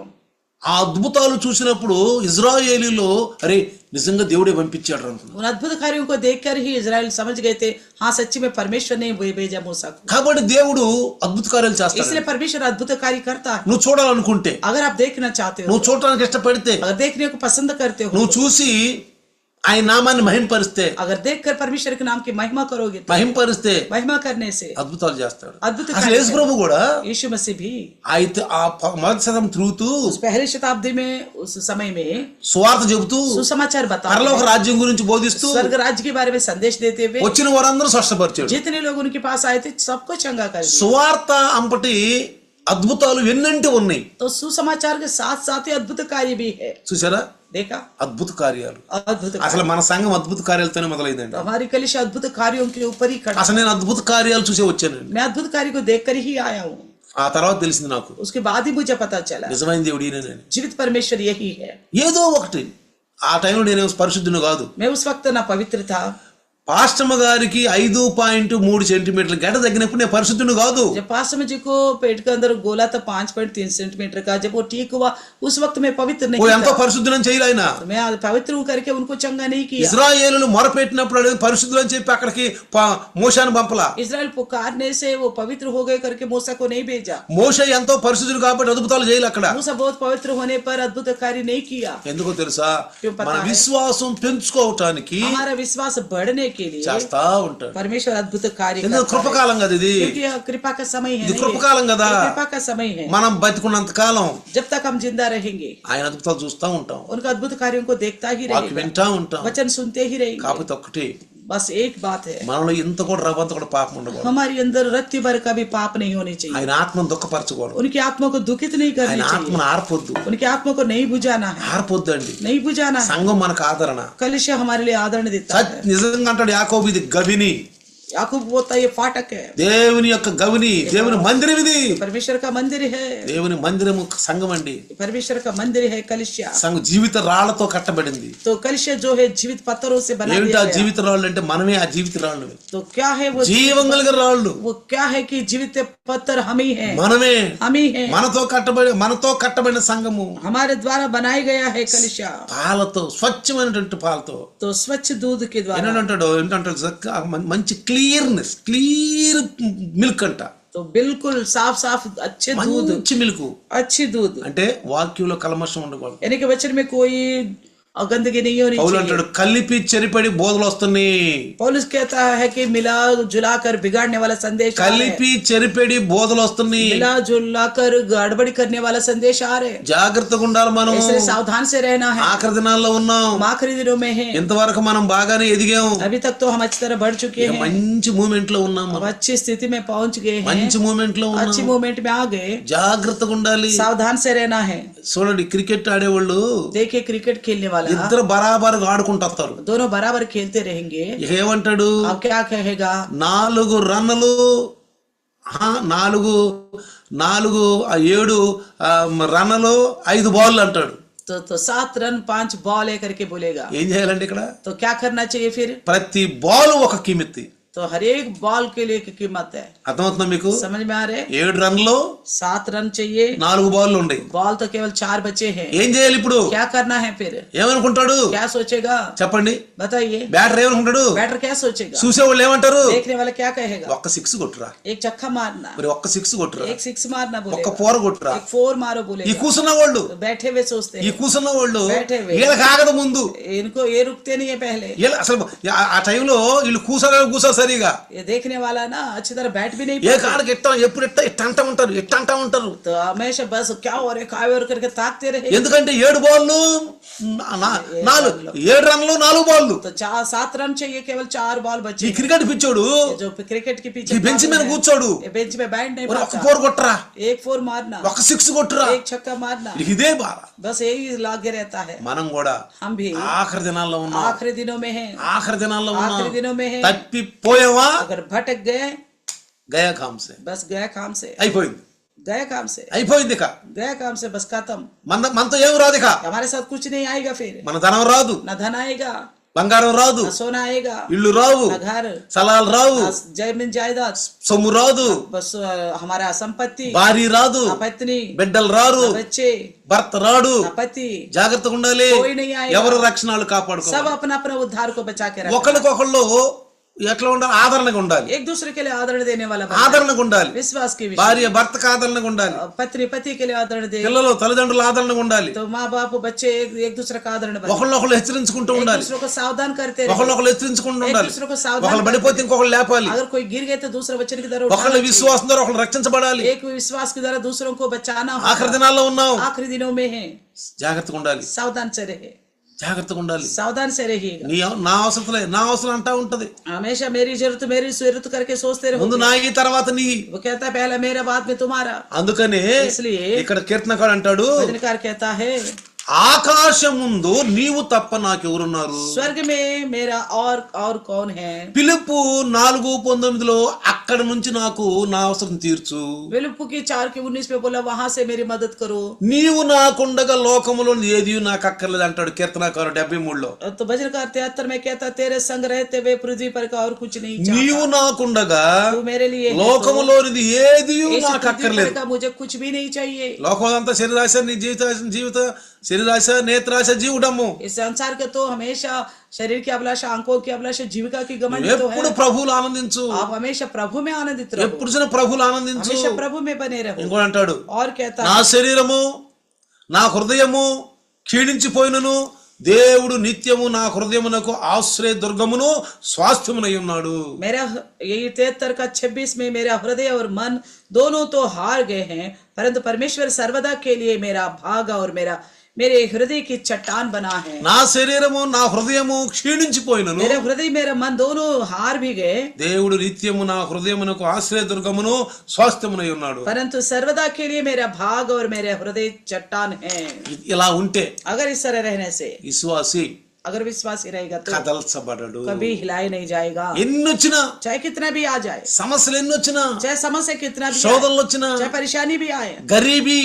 ఆ అద్భుతాలు చూసినప్పుడు ఇజ్రాయేలీలో అరే నిజంగా దేవుడే పంపించాడు అనుకున్నాను. उन अद्भुत कार्यों को देखकर ही इजराइल समझ गए थे, हाँ सच्ची में परमेश्वर ने भेजा मूसा को. కాబట్టి దేవుడు అద్భుత కార్యాలు చేస్తాడు. इसलिए परमेश्वर अद्भुत कार्य करता है. నువ్వు చూడాలనుకుంటే, अगर आप देखना चाहते हो, నువ్వు చూడటానికి ఇష్టపడితే, अगर देखने को पसंद करते हो, నువ్వు చూసి ఆయన నామాన్ని మహింపరిస్తే, अगर देखकर परमेश्वर के नाम की महिमा करोगे तो, మహింపరిస్తే महिमा करने से అద్భుతాలు చేస్తాడు. अद्भुत అసలు कार्य యేసు ప్రభు కూడా यीशु मसीह भी అయితే ఆ మొదటి శతం తిరుగుతూ उस पहली शताब्दी में, उस समय में సువార్త చెబుతూ सुसमाचार बताते పరలోక हुए, రాజ్యం గురించి బోధిస్తూ स्वर्ग राज्य के बारे में संदेश देते हुए, వచ్చిన వారందరూ స్వస్థపరిచాడు. जितने लोग उनके पास आए थे सबको चंगा कर दिया. సువార్త అంపటి అద్భుతాలు ఎన్నంటి ఉన్నాయి. तो सुसमाचार के साथ साथ ही अद्भुत कार्य भी है. చూసారా? देखा, అద్భుత కార్యాలు. अद्भुत అసలు कार्य. మన సంఘం అద్భుత కార్యాలతోనే మొదలైందండి. तो हमारी कलिशा अद्भुत कार्यों के ऊपर ही खड़ा. అసలు నేను అద్భుత కార్యాలు చూసే వచ్చానండి. मैं अद्भुत कार्य को देखकर ही आया हूँ. ఆ తర్వాత తెలిసింది నాకు उसके बाद ही मुझे पता चला నిజమైన దేవుడు ఈయనని. जीवित परमेश्वर यही है. ఏదో ఒకటి ఆ టైంలో నేను పరిశుద్ధుని కాదు. मैं उस वक्त ना पवित्र था. పాస్టమ్మ గారికి 5.3 సెంటీమీటర్ల గడ్డ తగ్గినప్పుడు నేను పరిశుద్ధుని కాదు. जब पास्टर जी को पेट के अंदर गोला था 5.3 सेंटीमीटर का, जब वो ठीक हुआ उस वक्त मैं पवित्र ఓ नहीं ఎంతో था. పరిశుద్ధులని చేయలే ఆయన. तो मैं पवित्र हूं करके उनको चंगा नहीं किया. ఇజ్రాయేలును మొరపెట్టినప్పుడు అడిగి పరిశుద్ధులని చెప్పి అక్కడికి మోషేను పంపలా. इजराइल पुकारने से वो पवित्र हो गए करके मूसा को नहीं भेजा. మోషే ఎంతో పరిశుద్ధుడు కాబట్టి అద్భుతాలు చేయలే అక్కడ. मूसा बहुत पवित्र होने पर अद्भुत कार्य नहीं किया. ఎందుకో తెలుసా? क्यों पता మన है? విశ్వాసం పెంచుకోవటానికి हमारा विश्वास बढ़ने के लिए చేస్తా ఉంటాడు. परमेश्वर अद्भुत कार्य ఎందుకు? करता है. కృపకాలం కదా ఇది. क्योंकि यह कृपा का समय है. ఇది नहीं కృపకాలం है? కదా. ये कृपा का समय है. మనం బతికున్నంత కాలం जब तक हम जिंदा रहेंगे ఆయన అద్భుతాలు చూస్తా ఉంటాం, उनका अद्भुत कार्यों को देखता ही వాకి रहेगा, వింటా ఉంటాం. वचन सुनते ही रहेंगे. కాకపోతే ఒక్కటి, बस एक बात है, మనలో ఇంత కూడా రవ్వంత కూడా పాపం ఉండకూడదు. हमारे अंदर रत्ती भर का भी पाप नहीं होनी चाहिए. ఆయన ఆత్మను దుఃఖపరచకూడదు. उनकी आत्मा को दुखित नहीं करनी ఆయన चाहिए. ఆత్మను ఆర్పొద్దు. उनकी आत्मा को नहीं बुझाना है. ఆర్పొద్దండి. नहीं बुझाना है. సంఘం మనకు ఆదరణ. कलिशा हमारे लिए आदरण देता है. నిజంగా అంటాడు యాకోబు, ఇది గవిని. याकूब बोलता है ये फाटक है, దేవుని యొక్క గవిని, దేవుని మందిరం ఇది. परमेश्वर का मंदिर है, దేవుని మందిరము సంఘం అండి. परमेश्वर का मंदिर है कलिसिया. సంఘం జీవిత రాళ్లతో కట్టబడింది. तो कलिसिया जो है जीवित पत्थरों से बना ఏమిటి दिया ఆ गया. జీవిత రాళ్ళు అంటే మనమే ఆ జీవిత రాళ్ళు. तो क्या है वो జీవం కలిగిన రాళ్ళు वो क्या है कि जीवित पत्थर हम ही हैं, మనమే. हम ही हैं, మనతో కట్టబడిన సంఘము हमारे द्वारा बनाया गया है कलिसिया. పాలతో, స్వచ్ఛమైనటువంటి పాలతో. तो स्वच्छ दूध के द्वारा. ఏంటంటాడు మంచి క్లియర్నెస్, క్లియర్ మిల్క్ అంట. तो बिल्कुल साफ साफ अच्छे दूध, మంచి మిల్క్ अच्छी दूध. అంటే వాక్యంలో కల్మషం ఉండకూడదు. यानी कि वचन में कोई गंदगी नहीं होनी పౌలు चाहिए. అంటాడు కలిపి చెరిపడి బోధలు వస్తున్నాయి. पौलुस कहता है कि मिला जुला कर बिगाड़ने वाला संदेश आ रहा है. కలిపి చెరిపడి బోధలు వస్తున్నాయి. मिला जुला कर गड़बड़ी करने वाला संदेश आ रहे. జాగ్రత్తగా ఉండాలి మనం. इसलिए सावधान से रहना है. ఆఖరి దినాల్లో ఉన్నాం. हम आखिरी दिनों में हैं. ఇంతవరకు మనం బాగానే ఎదిగాం. अभी तक तो हम अच्छी तरह बढ़ चुके हैं. మంచి మూమెంట్ లో ఉన్నాం. अब अच्छी स्थिति में पहुंच गए हैं. మంచి మూమెంట్ లో अच्छी ఉన్నాం. मूवमेंट में आ गए. జాగ్రత్తగా ఉండాలి. सावधान से रहना है. చూడండి క్రికెట్ ఆడేవాళ్ళు देखिए क्रिकेट खेलने वाला ఇద్దరు బరాబర్ ఆడుకుంటారు. दोनों बराबर खेलते रहेंगे. ఇక ఏమంటాడు, अब क्या कहेगा, 4 రన్నులు 7 రన్నులు 5 బాల్ అంటాడు. तो 7 रन 5 बॉल है करके बोलेगा. ఏం చేయాలండి ఇక్కడ? तो क्या करना चाहिए फिर? ప్రతి బాల్ ఒక కిమిత్తి. तो हर एक बॉल के लिए एक कीमत है. అర్థమవుతుందా మీకు? समझ में आ रहे? 7 రన్లు 7 रन चाहिए, 4 బాల్ ఉన్నాయి. बॉल तो केवल 4 बचे हैं. ఏం చేయాలి ఇప్పుడు? क्या करना है फिर? ఏమనుకుంటాడు? क्या सोचेगा, చెప్పండి. बताइए. బ్యాటర్ ఏమనుకుంటాడు? बैटर क्या सोचेगा? చూసేవాళ్ళు ఏమంటారు? देखने वाला क्या कहेगा? ఒక్క 6 కొట్టురా, एक छक्का मारना, మరి ఒక్క 6 కొట్టురా, एक 6 मारना ఒక్క बोलेगा, 4 కొట్టురా. एक 4 मारो ఈ बोलेगा. కూసున్న వాళ్ళు, तो बैठे हुए सोचते ఈ हैं, కూసున్న వాళ్ళు बैठे हुए. వీళ్ళకి ఆగదు ముందు. इनको ये रुकते नहीं है पहले. వీళ్ళ అసలు ఆ టైంలో వీళ్ళు కూసో సరిగా ये देखने वाला ना अच्छी तरह बैठ भी नहीं ఏ पाता. కాడకి ఎప్పుడు ఇట్ట అంటా ఉంటారు. तो हमेशा बस क्या हो रहा है, काय हो रहा है करके ताकते रहे. ఎందుకంటే 7 బాల్లు 7 రన్లు 4 బాల్లు. तो 7 रन चाहिए, केवल 4 बॉल ఈ बचे. క్రికెట్ పిచ్చోడు ये जो क्रिकेट के ఈ पीछे బెంచ్ మీద भाग रहे కూర్చోడు, हैं, ये बेंच में बैठ नहीं ఒక్క पाता. 4 కొట్టరా, एक 4 मारना, ఒక్క 6 కొట్టురా, एक छक्का मारना, ఇదే బాధ. बस यही लागे रहता है. మనం కూడా हम भी ఆఖరి దినాల్లో ఉన్నాం. आखिरी दिनों में हैं. ఆఖరి దినాల్లో ఉన్నాం. आखिरी दिनों में हैं. తప్పిపోయావా? अगर भटक गए, గయా కాంసే बस गया काम से, అయిపోయింది. गया काम से, అయిపోయింది. ఇక गया काम से, बस खत्म. మనతో ఏం రాదు. ఇక हमारे साथ कुछ नहीं आएगा फिर. మన ధనం రాదు, न धन आएगा, బంగారం రాదు, न सोना आएगा, ఇల్లు రావు, न घर, స్థలాలు రావు, न जमीन जायदाद, సొమ్ము రాదు, बस हमारा संपत्ति, భార్య రాదు, न पत्नी, బిడ్డలు రారు, न बच्चे, భర్త రాడు. न पति. జాగ్రత్తగా ఉండాలి. कोई नहीं आएगा. ఎవరు రక్షణలు కాపాడుకో. सब अपना अपना उद्धार को बचा के रखना. ఒకరికొకళ్ళు ఎట్లా ఉండాలి? ఆదరణగా ఉండాలి. एक दूसरे के लिए आदरण देने वाला बनना. ఆదరణగా ఉండాలి. विश्वास के विषय, భార్య భర్తకు ఆదరణగా ఉండాలి. पत्नी पति के लिए आदरण दे. పిల్లలు తల్లిదండ్రులు ఆదరణగా ఉండాలి. तो माँ बाप बच्चे एक दूसरे का आदरण बने. ఒకళ్ళొకళ్ళు హెచ్చరించుకుంటూ एक ఉండాలి. दूसरे को सावधान करते रहे. ఒకళ్ళొకళ్ళు హెచ్చరించుకుంటూ एक ఉండాలి. दूसरे को सावधान ఒకళ్ళు పడిపోతే ఇంకొకళ్ళు లేపాలి. अगर कोई गिर गए तो दूसरा बच्चे की तरह ఒకళ్ళ उठाना चाहिए. విశ్వాసం ద్వారా ఒకళ్ళు రక్షించబడాలి. एक विश्वास के द्वारा दूसरों को बचाना ఆఖరి होगा. దినాల్లో ఉన్నాం. आखिरी दिनों में है. జాగ్రత్తగా ఉండాలి. सावधान से रहे, జాగ్రత్తగా ఉండాలి. सावधान से रहिएगा. నా అవసరం అంటా ఉంటది. हमेशा मेरी जरूरत करके सोचते रहो. ముందు నా ఈ తర్వాత నీ. वो कहता है पहला मेरा बाद में तुम्हारा. అందుకనే इसलिए ఇక్కడ కీర్తనకాడు అంటాడు, भजनकार कहता है ఆకాశం ముందు నీవు తప్ప నాకెవరున్నారు. स्वर्ग में मेरा और कौन है. పిలుపు 4:19 అక్కడ నుంచి నాకు నా అవసరం తీర్చు. फिलिप्पी की 4:19 पे बोला वहां से मेरी मदद करो. నీవు నాకుండగా లోకములో ఏది నాకు అక్కర్లేదు అంటాడు కీర్తనకారు 73లో. तो भजनकार 73 में कहता तेरे संग रहते हुए पृथ्वी पर का और कुछ नहीं चाहता. నీవు నాకుండగా तू मेरे लिए है. లోకములోనిది ఏది इस నాకు पृथ्वी అక్కర్లేదు. पर का मुझे कुछ भी नहीं चाहिए. లోకమంతా శరీరాశ నీ జీవిత శరీరాశ నేత్రాశ జీవుడము. इस संसार के तो हमेशा शरीर की अभिलाषा, आंखों की अभिलाषा, जीविका की घमंड तो ఎప్పుడు है. ప్రభువులు ఆనందించు. आप हमेशा प्रभु में आनंदित रहो. ఎప్పుడు చూసినా ప్రభువులు ఆనందించు. हमेशा प्रभु में बने रहो. ఇంకోటి అంటాడు, और कहता నా శరీరము నా హృదయము క్షీణించిపోయినను దేవుడు నిత్యము నా హృదయమునకు ఆశ్రయ దుర్గమును స్వాస్థ్యమునై ఉన్నాడు. मेरा यही 73 का 26 में मेरा हृदय और मन दोनों तो हार गए हैं, परंतु परमेश्वर सर्वदा के लिए मेरा भाग और मेरे हृदय की चट्टान बना है. నా శరీరము నా హృదయము క్షీణించిపోయినను मेरा हृदय मेरा मन दोनों हार भी गए, దేవుడు నిత్యము నా హృదయమునకు ఆశ్రయ దుర్గమును స్వాస్థ్యమునై ఉన్నాడు. परंतु सर्वदा के लिए मेरा भाग और मेरे हृदय चट्टान है. ఇలా ఉంటే अगर इस तरह रहने से విశ్వాసి अगर विश्वासी रहेगा तो కదల్చబడడు. कभी हिलाए नहीं जाएगा, ఎన్నొచ్చినా, चाहे कितना भी आ जाए, సమస్యలు ఎన్నొచ్చినా, चाहे समस्या कितना भी आए, శోధనలు వచ్చినా, चाहे परेशानी भी आए, గరీబీ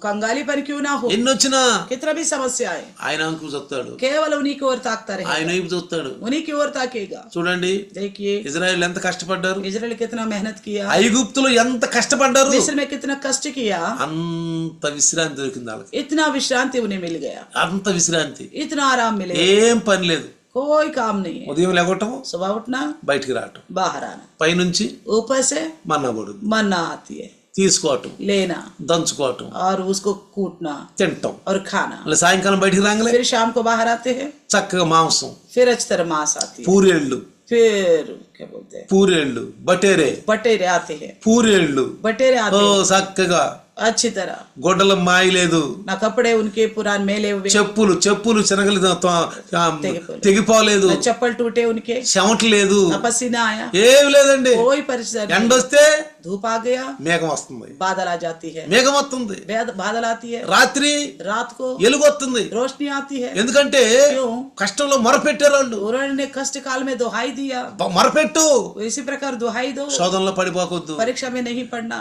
कंगालीपन क्यों ना हो, ఎన్నొచ్చినా कितना भी समस्या आए, ఆయన అంకు చూస్తాడు, केवल उन्हीं की ओर ताकता ఆయన रहेगा, వైపు చూస్తాడు. उन्हीं की ओर ताकेगा. చూడండి देखिए ఇజ్రాయెల్ ఎంత కష్టపడ్డారు, इजराइल कितना मेहनत किया, ఐగుప్తులో ఎంత కష్టపడ్డారు, मिस्र में कितना कष्ट किया, అంత విశ్రాంతి దొరికింది వాళ్ళకి. इतना विश्रांति उन्हें मिल गया, అంత విశ్రాంతి, इतना आराम मिले, ఏం పని లేదు. कोई काम नहीं है. ఉదయం లేవటం, सुबह उठना, బయటికి రావటం, बाहर आना, పైనుంచి ऊपर से మన్నా పడుద్ది, मन्ना आती है, తీసుకోవటం, लेना దంచుకోవటం, और उसको कूटना తింటాం. और खाना. మళ్ళీ సాయంకాలం బయటికి రాగలే फिर शाम को बाहर आते हैं, చక్కగా మాంసం, फिर अच्छी तरह मांस आती है, పూరేళ్ళు, फिर क्या बोलते हैं, పూరేళ్ళు, బటేరే, बटेरे आते हैं, పూరేళ్ళు, बटेरे ఓ आते हैं చక్కగా. अच्छी तरह. గొడ్డల మాయలేదు, ना कपड़े उनके पुराने मेले हुए, చెప్పులు చెనగలు తెగిపోలేదు, ना चप्पल टूटे उनके, చెమట లేదు, ना पसीना आया, ఏమి లేదండి. कोई परेशानी नहीं. ఎండొస్తే धूप आ गया, మేఘం వస్తుంది, बादल आ जाती है, మేఘం వస్తుంది. बादल आती है, రాత్రి रात को ఎలుగు వస్తుంది. रोशनी आती है. ఎందుకంటే क्यों? కష్టంలో మొరపెట్టారు వాళ్ళు. उन्होंने कष्ट काल में दुहाई दिया, మొరపెట్టు, इसी प्रकार दुहाई दो, శోధనలో పడిపోకొద్దు. परीक्षा में नहीं पढ़ना.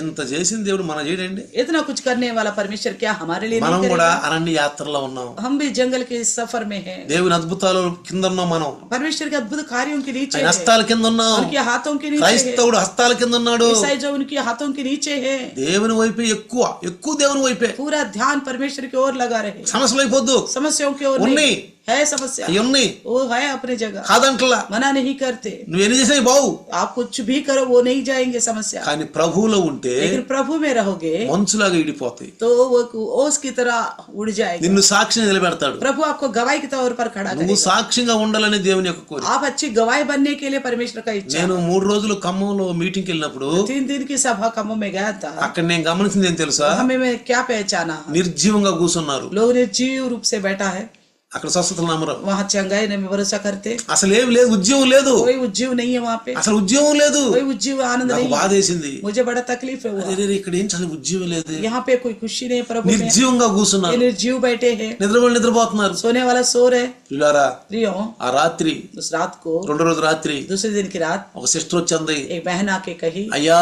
ఇంత చేసిన దేవుడు మనం చేయడండి. इतना कुछ करने वाला परमेश्वर क्या हमारे लिए మనం नहीं కూడా करेगा? అరణ్య యాత్రలో ఉన్నాం. हम भी जंगल के सफर में हैं. దేవుని అద్భుతాలు కింద ఉన్నాం మనం, परमेश्वर के अद्भुत कार्यों के नीचे ఆయన है, హస్తాల కింద ఉన్నాం. उनके हाथों के नीचे है, క్రైస్తవుడు హస్తాల కింద ఉన్నాడు. ईसाई जो उनके हाथों के नीचे है. దేవుని వైపే ఎక్కువ దేవుని వైపే. पूरा ध्यान परमेश्वर की ओर लगा रहे, సమస్యలు అయిపోద్దు, समस्याओं की ओर उन्हीं नहीं. है समस्या, అవి ఉన్నాయి वो है अपनी जगह, కాదంటలా. मना नहीं करते. నువ్వు ఎన్ని చేసినా బావు, आप कुछ भी करो वो नहीं जाएंगे समस्या, కానీ ప్రభువులో ఉంటే लेकिन प्रभु में रहोगे మంచులాగా ఇడిపోతాయి. तो वो ओस की तरह उड़ जाएगा. నిన్ను సాక్షిని నిలబెడతాడు. प्रभु आपको गवाही के तौर पर खड़ा నువ్వు करेगा. సాక్షిగా ఉండాలని దేవుని యొక్క కోరిక. आप अच्छी गवाही बनने के लिए परमेश्वर का इच्छा. నేను 3 రోజులు ఖమ్మంలో మీటింగ్కి వెళ్ళినప్పుడు 3 दिन की सभा कमों में गया था. అక్కడ నేను గమనించింది ఏం తెలుసా, हमें में क्या पहचाना, నిర్జీవంగా కూర్చున్నారు. लोग निर्जीव रूप से बैठा है, అక్కడ స్వస్థతలు నమ్మరు, वहाँ चंगाई में भरोसा करते, అసలు ఏమి లేదు, ఉద్యోగం లేదు, कोई उज्जीव नहीं है वहाँ पे, అసలు ఉద్యోగం లేదు. कोई उज्जीव आनंद నాకు नहीं బాధ है. వేసింది. मुझे बड़ा तकलीफ है हुआ, అరే ఇక్కడ ఏం చాలా ఉద్యోగం లేదు, यहाँ पे कोई खुशी नहीं प्रभु में. నిర్జీవంగా ये కూర్చున్నారు, निर्जीव बैठे हैं, నిద్రపోతున్నారు. सोने वाला सो रहे. పిల్లారా, प्रियो, ఆ రాత్రి उस रात को, 2వ రోజు రాత్రి दूसरे दिन की रात, ఒక సిస్టర్ వచ్చింది. एक बहन आके कही, అయ్యా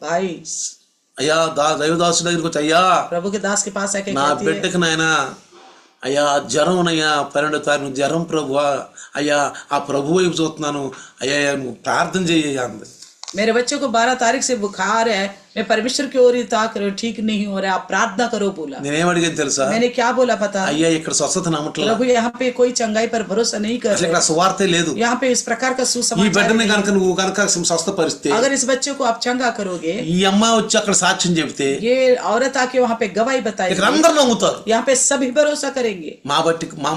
भाई, అయ్యా దైవదాసు దగ్గరికి వచ్చి, అయ్యా प्रभु के दास के पास आके నా कहती है, బిడ్డకి నాయనా, అయ్యా జ్వరం అయ్యా, 12వ తారీఖు జ్వరం ప్రభువా, అయ్యా ఆ ప్రభు వైపు చూస్తున్నాను, అయ్యా నువ్వు ప్రార్థన చేయ అంది. मेरे बच्चों को 12 तारीख से बुखार है, मैं परमेश्वर की ओर ही ताक रहा हूं, ठीक नहीं हो रहा, आप प्रार्थना करो बोला. నేనేం అడిగాను తెలుసా, मैंने क्या बोला पता, అయ్యా ఇక్కడ స్వస్థత నమ్మట్లేదు, प्रभु यहाँ पे कोई चंगाई पर भरोसा नहीं कर అసలు रहे, ఇక్కడ సువార్తే లేదు. यहाँ पे इस प्रकार का ఈ सुसमाचार బిడ్డని नहीं. కనుక నువ్వు కనుక స్వస్థపరిస్తే, अगर इस बच्चे को आप चंगा करोगे, ఈ అమ్మాయి వచ్చి అక్కడ సాక్ష్యం చెబితే ये औरत आके वहाँ पे गवाही ఇక్కడ बताएगी, అందరు నమ్ముతారు. यहाँ पे सभी भरोसा करेंगे. మా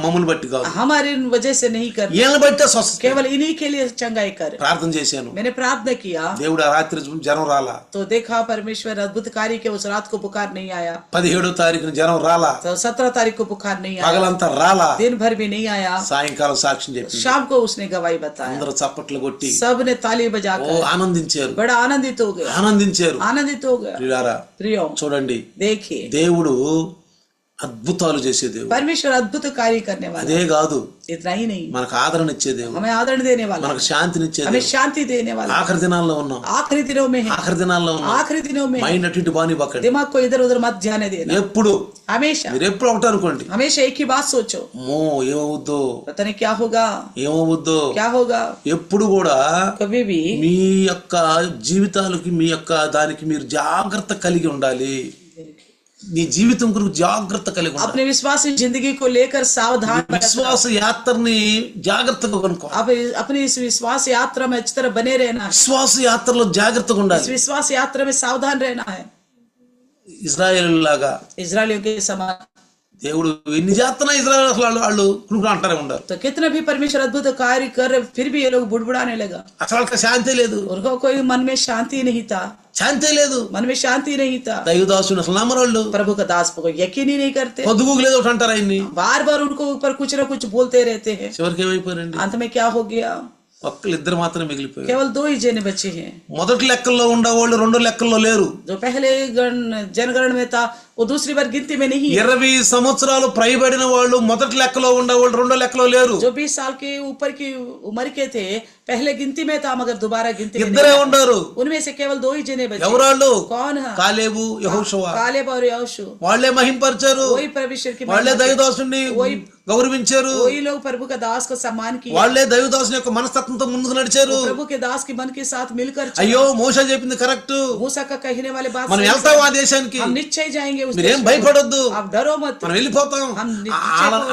మమ్మల్ని బట్టి కాదు, हमारी वजह से नहीं करते, వీళ్ళని బట్టే స్వస్థత. केवल इन्हीं के लिए चंगाई कर. ప్రార్థన చేశాను, मैंने प्रार्थना किया దేవుడు ఆ రాత్రి జ్వరం రాలా. तो देखा परमेश्वर अद्भुत कार्य के, उस रात को बुखार नहीं आया. 17వ తారీఖున జ్వరం రాలా, तो 17 तारीख को बुखार नहीं आया, పగలంతా రాలా, दिन भर भी नहीं आया. సాయంకాలం సాక్ష్యం చెప్పి शाम को उसने गवाही बताया, అందరూ చప్పట్లు కొట్టి सब ने ताली ఓ बजाकर ఆనందించారు, बड़ा आनंदित हो गया, ఆనందించారు. आनंदित हो गया. ప్రియులారా, प्रियो, చూడండి, देखिए దేవుడు అద్భుతాలు చేసే దేవుడు. परमेश्वर अद्भुत कार्य करने वाला, అదే కాదు, इतना ही नहीं, మనకు ఆదరణ ఇచ్చే దేవుడు, हमें आदरण देने वाला, మనకు శాంతినిచ్చే हमें దేవుడు. शांति देने वाला. ఆఖరి దినాల్లో ఉన్నాం, आखिरी दिनों में है, ఆఖరి దినాల్లో ఉన్నాం. आखिरी दिनों में మైండ్ అటు ఇటు బాని పక్కండి. दिमाग को इधर उधर मत जाने देना. ఎప్పుడు हमेशा మీరు ఎప్పుడు ఒకటి అనుకోండి, हमेशा एक ही बात सोचो, మో ఏమవుద్దో पता नहीं क्या होगा, ఏమవుద్దో. क्या होगा. ఎప్పుడు కూడా कभी भी మీ యొక్క జీవితాలకి మీ యొక్క దానికి మీరు జాగ్రత్త కలిగి ఉండాలి. నీ జీవితం కొరకు జాగ్రత్త కలిగి ఉండాలి. अपने विश्वास की जिंदगी को लेकर सावधान విశ్వాస యాత్రని జాగ్రత్తగా కనుక్కో. आप अपनी इस विश्वास यात्रा में अच्छी तरह बने रहना है. విశ్వాస యాత్రలో జాగ్రత్తగా इस ఉండాలి. विश्वास यात्रा में सावधान रहना है. ఇజ్రాయేల్ లాగా इजरायलियों के समान. దేవుడు ఎన్ని చేస్తున్నా ఇజ్రాయేల్ అసలు వాళ్ళు కునుకుని అంటారే ఉండారు. तो कितना भी परमेश्वर अद्भुत कार्य कर फिर भी ये लोग बुड़बुड़ाने लगा. అసలు వాళ్ళకి శాంతి లేదు, उनको कोई मन में शांति नहीं था, శాంతి లేదు. मन में शांति नहीं था. దైవదాసుని అసలు నమ్మరాళ్ళు, प्रभु का दास को यकीन ही नहीं करते, పొద్దుగు లేదు ఒకటి అంటారు ఆయన్ని. बार बार उनको ऊपर कुछ न कुछ बोलते रहते हैं. చివరికి ఏమైపోయారండి, अंत में क्या हो गया, ఒక్కళ్ళిద్దరు మాత్రమే మిగిలిపోయారు. केवल 2 ही जने बचे हैं। మొదటి లెక్కల్లో ఉండేవాళ్ళు రెండో లెక్కల్లో లేరు. जो पहले जनगणना में था वो दूसरी बार गिनती में नहीं है। 20 సంవత్సరాలు పైబడిన వాళ్ళు మొదటి లెక్కలో ఉండేవాళ్ళు రెండో లెక్కలో లేరు. जो 20 साल के ऊपर की उम्र के थे पहले गिनती में था मगर दोबारा गिनती में ఇద్దరే ఉన్నారు. उनमें से केवल 2 ही जने बचे। ఎవరాళ్ళు? कौन है? కాలేబు యెహోషువ. कालेब और यहोशू। వాళ్ళే మహింపరిచారు, वही परमेश्वर की వాళ్ళే దైవదాసుని గౌరవించారు, वही लोग प्रभु का दास को सम्मान किया, వాళ్ళే దైవదాసుని యొక్క మనస్తత్వంతో ముందుకు నడిచారు. प्रभु के दास के मन के साथ मिलकर चला। అయ్యో మోషే చెప్పింది కరెక్ట్, मूसा का कहने वाले बात మనం सही వెళ్తాం है। ఆ దేశానికి, हम निश्चय जाएंगे उस మీరేం देश में। భయపడొద్దు, आप डरो मत। మనం వెళ్ళిపోతాం.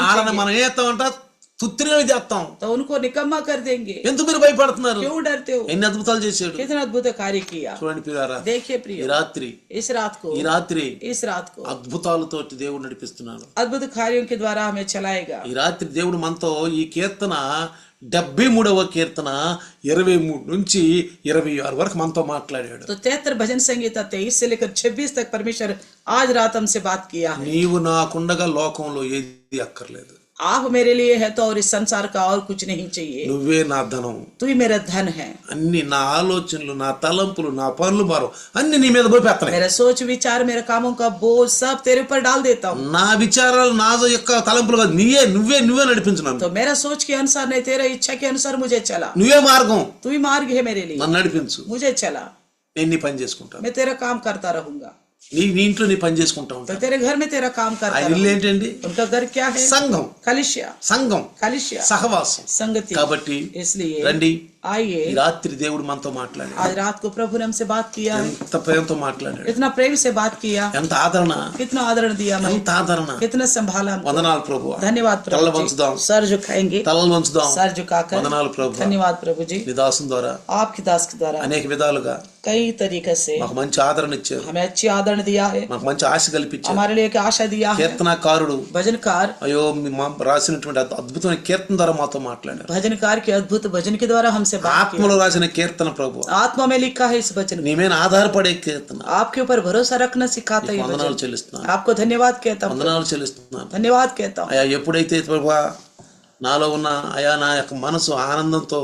ఆడని మనం ఏం చేస్తామంట, తుత్తినే చేస్తాం. तो उनको निकम्मा कर देंगे। ఎందుకు మీరు భయపడుతున్నారు? क्यों डरते हो? ఎన్ని అద్భుతాలు చేశాడు कितना अद्भुत कार्य किया। చూడండి ప్రియులారా, देखिए ఈ प्रिय, రాత్రి इस रात को इस रात को అద్భుతాలతోటి దేవుడు నడిపిస్తున్నాడు. अद्भुत कार्यों के द्वारा हमें चलाएगा। ఈ రాత్రి దేవుడు మనతో ఈ కీర్తన 73వ కీర్తన 23 నుంచి 26 వరకు మనతో మాట్లాడాడు. तो 73 भजन संगीता 23 से लेकर 26 तक परमेश्वर आज रात हमसे बात किया है। నీవు నాకుండగా లోకంలో ఏది అక్కర్లేదు. आप मेरे लिए है तो और इस संसार का और कुछ नहीं चाहिए। నువ్వే నా ధనం, तू ही मेरा धन है। అన్ని నా ఆలోచనలు, నా తలంపులు, నా పనులు భారం అన్ని నీ మీద పోయి मेरा सोच विचार मेरे कामों का बोझ सब तेरे ऊपर डाल देता हूँ। నా విచారాలు నా యొక్క తలంపులు కాదు, నువ్వే నడిపించున్నాను. तो मेरा सोच के अनुसार नहीं, तेरा इच्छा के अनुसार मुझे चला। నువ్వే మార్గం, तू ही मार्ग है मेरे लिए, నన్ను నడిపించు. मुझे चला। నేను నీ పని చేసుకుంటాను, मैं तेरा काम करता रहूंगा। నీ ఇంట్లో నీ పని చేసుకుంటా तो ఉంటాను. तेरे घर में तेरा काम करता ఆయన ఇల్లు रहूंगा। ఏంటండి? उनका घर क्या है? సంఘం. कलिसिया, సంఘం कलिसिया, సహవాసం. संगति। కాబట్టి इसलिए రండి, आइए, ఈ రాత్రి దేవుడు మనతో మాట్లాడాడు. आज रात को प्रभु ने हमसे बात किया है। ఎంత ప్రేమతో మాట్లాడాడు, इतना प्रेम से बात किया, ఎంత ఆదరణ, कितना आदरण दिया हमें, ఎంత ఆదరణ. कितना संभाला हमको। వందనాలు ప్రభు. धन्यवाद తలలు प्रभु जी। వంచుదాం, सर झुकाएंगे, తలలు వంచుదాం. सर झुकाकर వందనాలు ప్రభు. धन्यवाद प्रभु जी। నీ దాసుని ద్వారా आपकी दास के द्वारा అనేక విధాలుగా कई तरीके से మాకు మంచి ఆదరణ ఇచ్చారు, हमें अच्छी आदरण दिया है, మాకు మంచి ఆశ కల్పించారు. हमारे लिए एक आशा दिया है। కీర్తనకారుడు भजनकार అయ్యో రాసినటువంటి అద్భుతమైన కీర్తన ద్వారా మాతో మాట్లాడారు. भजनकार के अद्भुत भजन के द्वारा हमसे बात ఆత్మలో రాసిన కీర్తన ప్రభు, किया। आत्मा में लिखा है इस वचन నీ మీద ఆధారపడే కీర్తన. आपके ऊपर भरोसा रखना सिखाता है ये వందనాలు वचन। చెల్లిస్తున్నాను, आपको धन्यवाद कहता हूँ, వందనాలు చెల్లిస్తున్నాను. धन्यवाद कहता हूँ। అయ్యా ఎప్పుడైతే ప్రభా నాలో ఉన్న అయా నా యొక్క మనసు ఆనందంతో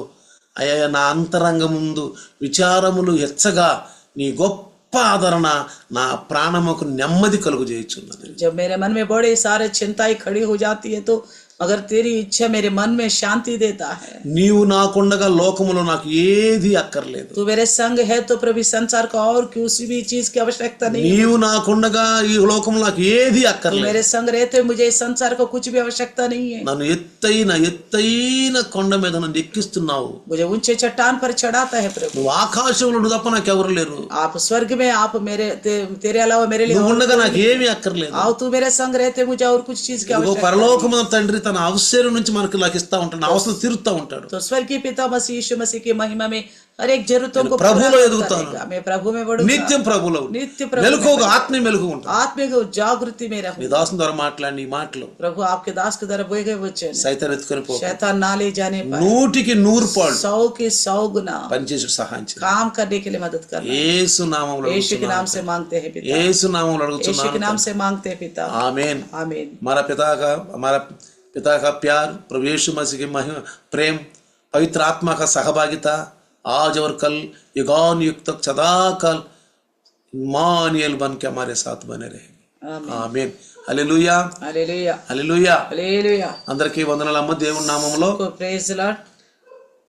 అయ్యా నా అంతరంగ ముందు విచారములు హెచ్చగా నీ గొప్ప ఆదరణ నా ప్రాణముకు నెమ్మది కలుగు చేయుచున్నది. जब मेरे मन में बड़े सारे चिंताएं खड़ी हो जाती है तो मगर तेरी इच्छा मेरे मन में शांति देता है। నీవు నాకుండగా లోకములో నాకు ఏది అక్కర్లేదు. तू मेरे संग है तो प्रभु संसार का और किसी भी चीज की आवश्यकता नहीं। నీవు నాకుండగా ఈ లోకంలో నాకు ఏది तू అక్కర్లేదు. मेरे संग रहते हुए मुझे इस संसार को कुछ भी आवश्यकता नहीं है। నన్ను ఎత్తైన కొండ మీద నన్ను ఎక్కిస్తున్నావు. मुझे ऊंचे चट्टान पर चढ़ाता है प्रभु। నువ్వు ఆకాశంలో నువ్వు తప్ప నాకెవరు లేరు. आप स्वर्ग में आप मेरे तेरे अलावा मेरे लिए నువ్వు और ఉండగా నాకు ఏమీ అక్కర్లేదు. आओ तू मेरे संग रहते मुझे और कुछ चीज की ఇదిగో आवश्यकता పరలోకమున తండ్రి తన అవసరం నుంచి మనకు నాకు ఇస్తా ఉంటాడు, నా అవసరం తీరుస్తా ఉంటాడు. तो स्वर्गीय पिता मसीह यीशु मसीह की महिमा में हर एक जरूरतों को ప్రభువులో पूरा ఎదుగుతాను. करेगा। मैं प्रभु में बढ़ूंगा, నిత్యం ప్రభువులో नित्य प्रभु మెలకువగా ఆత్మీయ మెలకువ ఉంటాను. आत्मिक जागृति में रहूं। నీ దాసుని ద్వారా మాట్లాడి ఈ మాటలు प्रभु आपके दास के द्वारा बोए गए वचन సైతాన్ ఎత్తుకొని పో, शैतान ना ले जाने पाए। 100 పాళ్ళు 100 के 100 गुना పనిచేసి సహాయం చేయి. काम करने के लिए मदद करना। యేసు నామములో यीशु के नाम అడుగుతున్నాను. से मांगते हैं पिता, యేసు నామములో यीशु के అడుగుతున్నాను. नाम से मांगते हैं पिता। आमीन. आमीन। हमारा पिता का प्यार, प्रभु यीशु मसीह की महिमा, प्रेम, पवित्र आत्मा का सहभागिता आज और कल युगान युग तक सदाकाल इम्मानुएल बन के हमारे साथ बने रहे. आमीन. హల్లెలూయా, हालेलुया, హల్లెలూయా. हालेलुया। అందరికీ వందనాలు అమ్మ దేవుని నామములో. Praise the Lord.